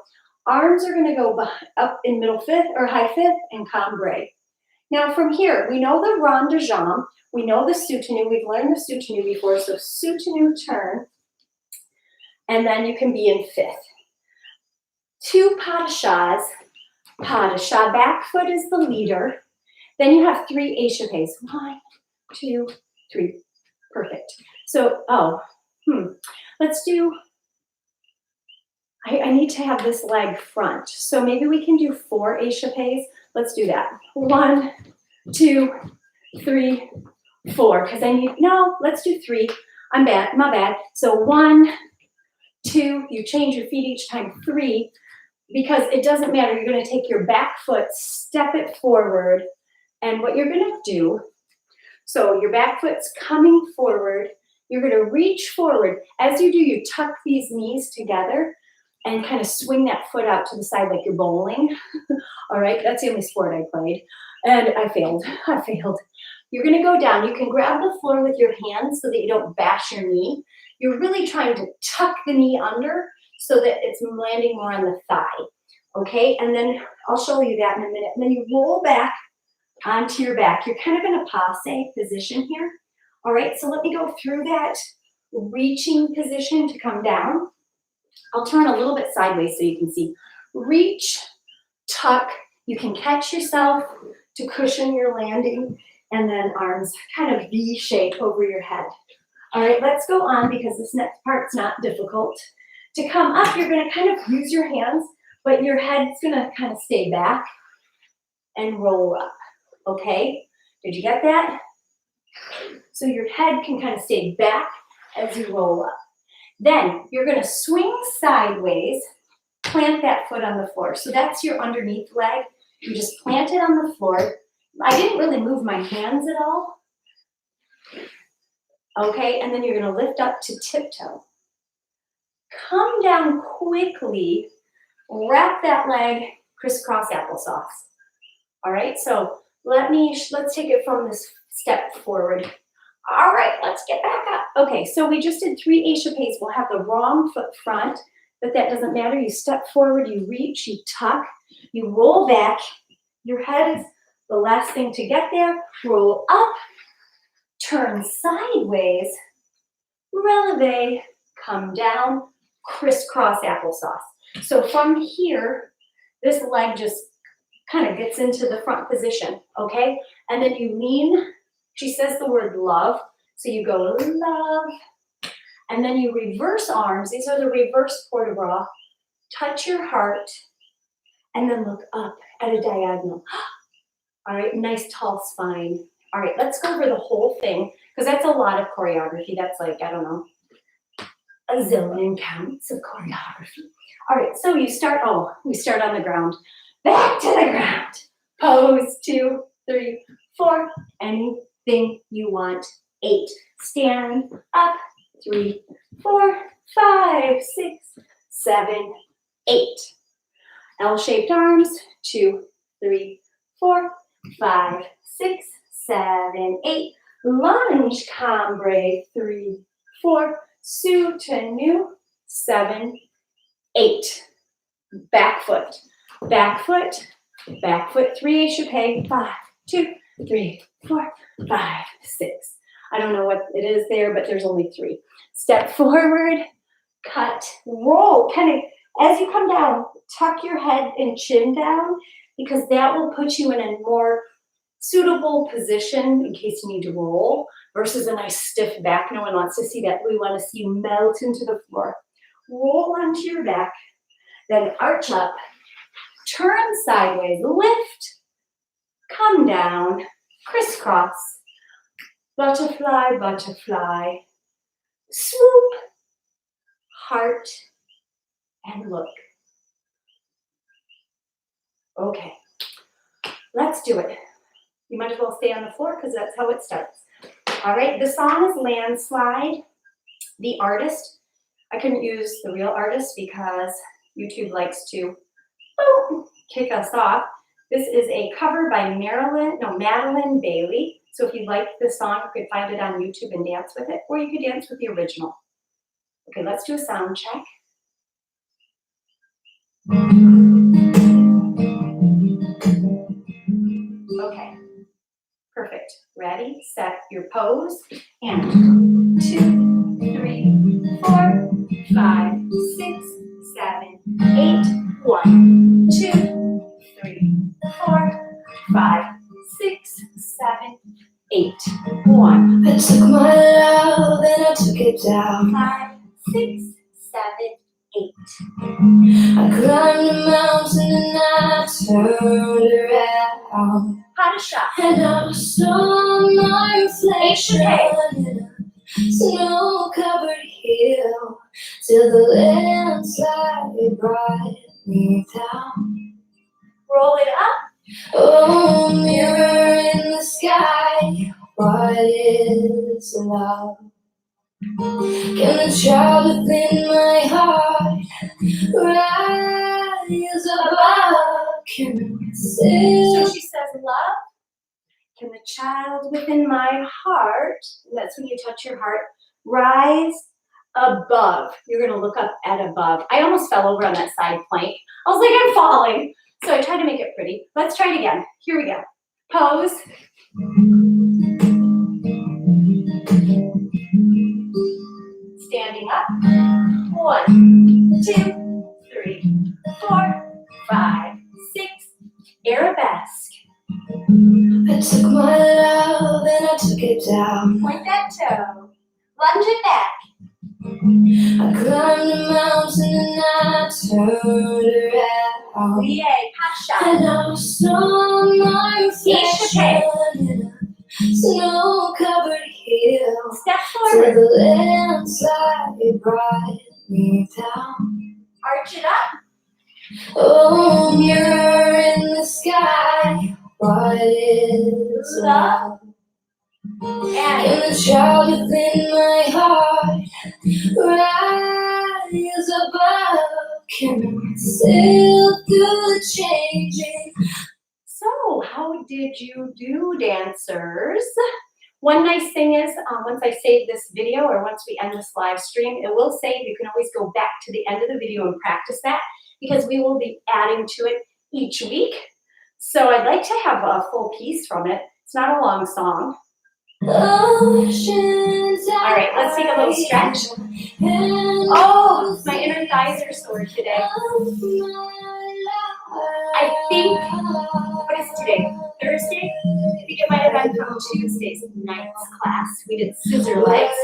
Arms are going to go up in middle fifth or high fifth and cambray. Now from here, we know the rond de jambe, we know the soutenu, we've learned the soutenu before, so soutenu turn, and then you can be in fifth. 2 pas de chat, back foot is the leader, then you have 3 échappés, 1, 2, 3, perfect. So, let's do, I need to have this leg front, so maybe we can do 4 échappés. Let's do that. 1, 2, 3, 4, because I need, no, let's do 3. I'm bad, my bad. So 1, 2, you change your feet each time, 3, because it doesn't matter. You're going to take your back foot, step it forward, and what you're going to do, so your back foot's coming forward, you're going to reach forward. As you do, you tuck these knees together and kind of swing that foot out to the side like you're bowling. All right, that's the only sport I played, and I failed. You're going to go down. You can grab the floor with your hands so that you don't bash your knee. You're really trying to tuck the knee under so that it's landing more on the thigh, okay? And then I'll show you that in a minute. And then you roll back onto your back. You're kind of in a passe position here, all right? So let me go through that reaching position to come down. I'll turn a little bit sideways so you can see. Reach, tuck. You can catch yourself to cushion your landing, and then arms kind of V-shape over your head. All right, let's go on because this next part's not difficult. To come up, you're going to kind of use your hands, but your head's going to kind of stay back and roll up, okay? Did you get that? So your head can kind of stay back as you roll up. Then you're going to swing sideways, plant that foot on the floor. So that's your underneath leg. You just plant it on the floor. I didn't really move my hands at all. Okay, and then you're going to lift up to tiptoe. Come down quickly, wrap that leg, crisscross applesauce. All right, so let's take it from this step forward. All right, let's get back up. Okay, so we just did 3 échappés. We'll have the wrong foot front, but that doesn't matter. You step forward, you reach, you tuck, you roll back. Your head is the last thing to get there. Roll up, turn sideways, releve, come down, crisscross applesauce. So from here, this leg just kind of gets into the front position, okay? And then you lean. She says the word love, so you go love, and then you reverse arms. These are the reverse port de bras. Touch your heart, and then look up at a diagonal. All right, nice tall spine. All right, let's go over the whole thing, because that's a lot of choreography. That's like, I don't know, a zillion counts of choreography. All right, so we start on the ground. Back to the ground. Pose, 2, 3, 4, anything you want. 8, stand up, 3, 4, 5, 6, 7, 8. L-shaped arms, 2, 3, 4, 5, 6, 7, 8. Lunge, cambre, 3, 4. Soutenu, 7, 8. Back foot, back foot, back foot, 3 échappés, 5, 2, 3, 4, 5, 6. I don't know what it is there, but there's only 3. Step forward, cut, roll. Kind of, as you come down, tuck your head and chin down, because that will put you in a more suitable position in case you need to roll, versus a nice stiff back. No one wants to see that. We want to see you melt into the floor. Roll onto your back, then arch up, turn sideways, lift, come down, crisscross, butterfly, butterfly, swoop, heart, and look. Okay, let's do it. You might as well stay on the floor because that's how it starts. All right, the song is Landslide. The artist, I couldn't use the real artist because YouTube likes to kick us off. This is a cover by Madeline Bailey. So if you like this song, you could find it on YouTube and dance with it, or you could dance with the original. Okay, let's do a sound check. Okay, perfect. Ready, set, your pose, and 2, 3, 4, 5, 6, 7, 8. 1, 2, 3, 4, 5, 6, 7, 8. 1. I took my love and I took it down. 5, 6, 7, 8. I climbed the mountain and I turned around. How to shop. And I saw my reflection in a snow-covered hill till the landslide brought me down. Roll it up. Oh, mirror in the sky, what is love? Can the child within my heart rise above? Can So she says, love. Can the child within my heart, and that's when you touch your heart, rise above? You're going to look up at above. I almost fell over on that side plank. I was like, I'm falling. So I tried to make it pretty. Let's try it again. Here we go. Pose. Standing up. 1, 2, 3, 4, 5, 6. Arabesque. I took my love and I took it down. Point that toe. Lunge it back. I climbed the mountain and I turned around. Plie, half shot. And I saw my reflection in a snow-covered hill. Step Till forward. the landslide brought me down. Arch it up. Oh, mirror in the sky, what is love? And Can the child within my heart rise above? Can I sail through the changing? so, how did you do, dancers? One nice thing is, once I save this video or once we end this live stream, it will save. You can always go back to the end of the video and practice that because we will be adding to it each week. So I'd like to have a full piece from it. It's not a long song. All right, let's take a little stretch. Oh, my inner thighs are sore today. I think, what is today? Thursday? I think it might have been from Tuesday's night's class. We did scissor legs.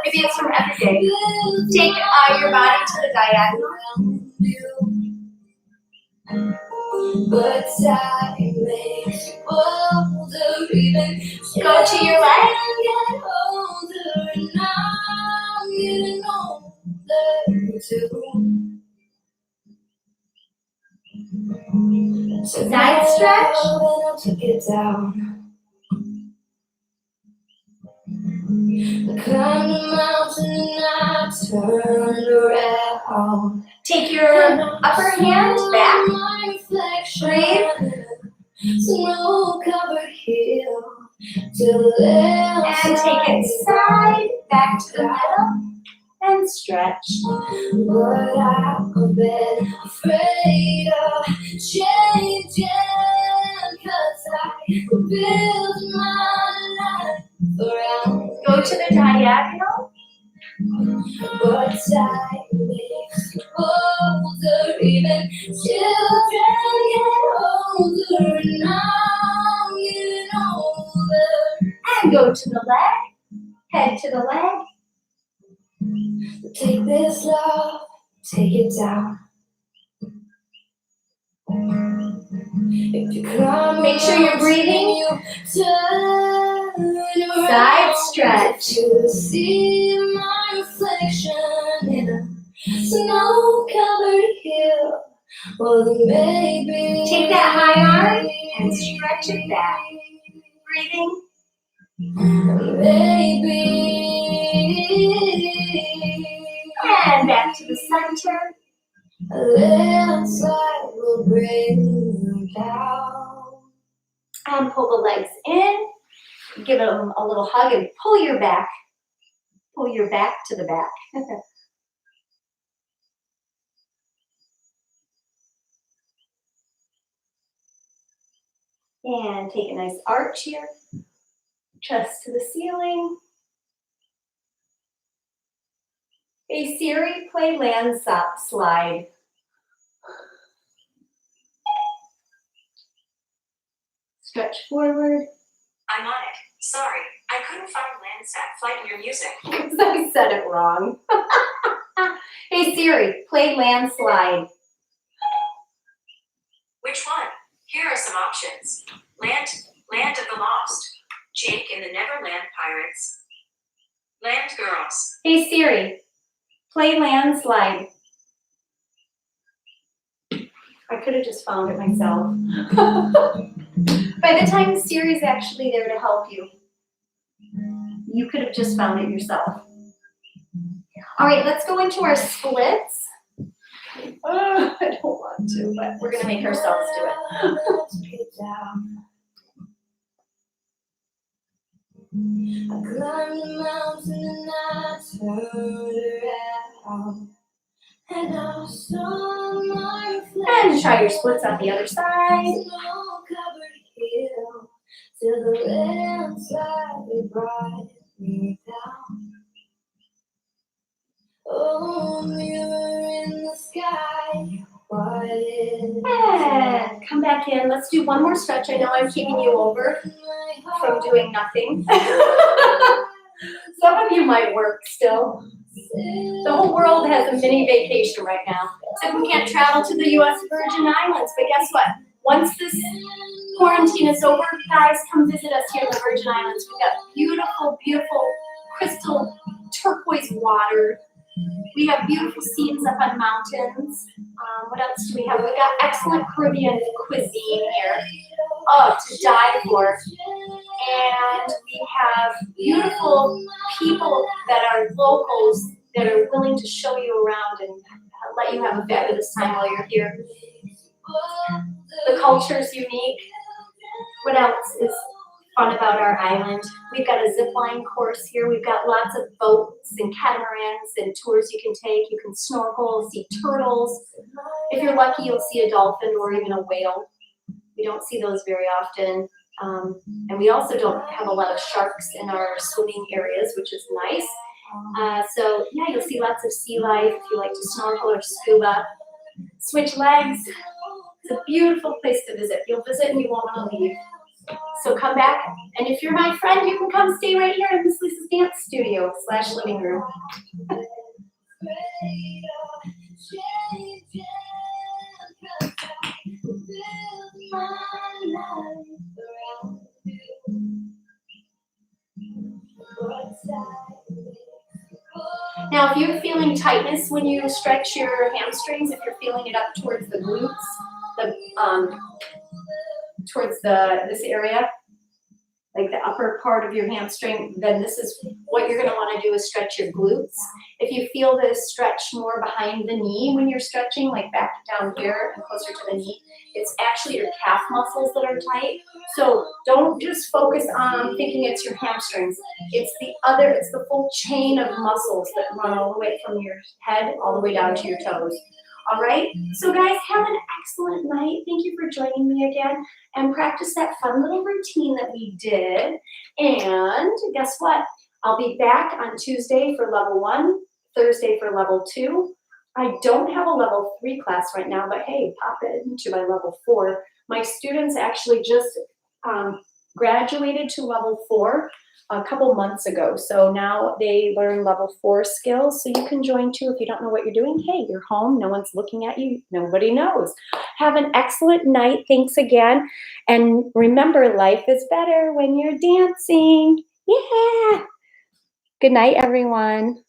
Maybe it's from every day. Take your body to the diagonal. But time makes you older, even Go to your leg. get older, and I'm getting older too. Side stretch. I took it down. I climbed the mountain and I turned around. Take your upper hand back. Breathe. Snow-covered hill till the And take it side, back to the middle, and stretch. But I've been afraid of changing, 'cause I built my life around. Go to the diagonal. But time makes you older, even children get older, and I'm getting older. And go to the leg. Head to the leg. Take this love, take it down. If you climb, Make sure you're breathing. you turn around. Side stretch. You see my reflection in a snow-covered hill. Well, then maybe Take that high arm and stretch it back. Breathing. Maybe. And back to the center. A landslide will bring you down. And pull the legs in. Give them a little hug and pull your back. Pull your back to the back. And take a nice arch here. Chest to the ceiling. Hey Siri, play landslide. Stretch forward. I'm on it. Sorry, I couldn't find Landsat Flight in your music. Because I said it wrong. Hey Siri, play Landslide. Which one? Here are some options. Land of the Lost. Jake and the Neverland Pirates. Land Girls. Hey Siri, play Landslide. I could have just found it myself. By the time Siri's actually there to help you, you could have just found it yourself. All right, let's go into our splits. I don't want to, but we're gonna make ourselves do it. I climbed the mountain and I turned around, and I saw my reflection. And try your splits on the other side. Snow-covered hill, till the landslide brought me down. Oh, mirror in the sky, what is And come back in. Let's do one more stretch. I know I'm keeping you over from doing nothing. Some of you might work still. The whole world has a mini vacation right now. Except we can't travel to the U.S. Virgin Islands. But guess what? Once this quarantine is over, guys, come visit us here in the Virgin Islands. We've got beautiful, beautiful crystal turquoise water. We have beautiful scenes up on mountains. What else do we have? We've got excellent Caribbean cuisine here. Oh, to die for. And we have beautiful people that are locals that are willing to show you around and let you have a fabulous time while you're here. The culture is unique. What else is fun about our island? We've got a zip line course here. We've got lots of boats and catamarans and tours you can take. You can snorkel, see turtles. If you're lucky, you'll see a dolphin or even a whale. We don't see those very often. And we also don't have a lot of sharks in our swimming areas, which is nice. So yeah, you'll see lots of sea life if you like to snorkel or scuba. Switch legs. It's a beautiful place to visit. You'll visit and you won't want to leave. So come back, and if you're my friend, you can come stay right here in Miss Lisa's dance studio / living room. Now, if you're feeling tightness when you stretch your hamstrings, if you're feeling it up towards the glutes, towards this area, like the upper part of your hamstring, then this is what you're going to want to do is stretch your glutes. If you feel this stretch more behind the knee when you're stretching, like back down here and closer to the knee, it's actually your calf muscles that are tight. So don't just focus on thinking it's your hamstrings. It's the full chain of muscles that run all the way from your head all the way down to your toes. All right, so guys, have an excellent night. Thank you for joining me again, and practice that fun little routine that we did. And guess what? I'll be back on Tuesday for level 1, Thursday for level 2. I don't have a level 3 class right now, but hey, pop it into my level 4. My students actually just graduated to level 4 a couple months ago. So now they learn level 4 skills. So you can join too if you don't know what you're doing. Hey, you're home. No one's looking at you. Nobody knows. Have an excellent night. Thanks again. And remember, life is better when you're dancing. Yeah. Good night, everyone.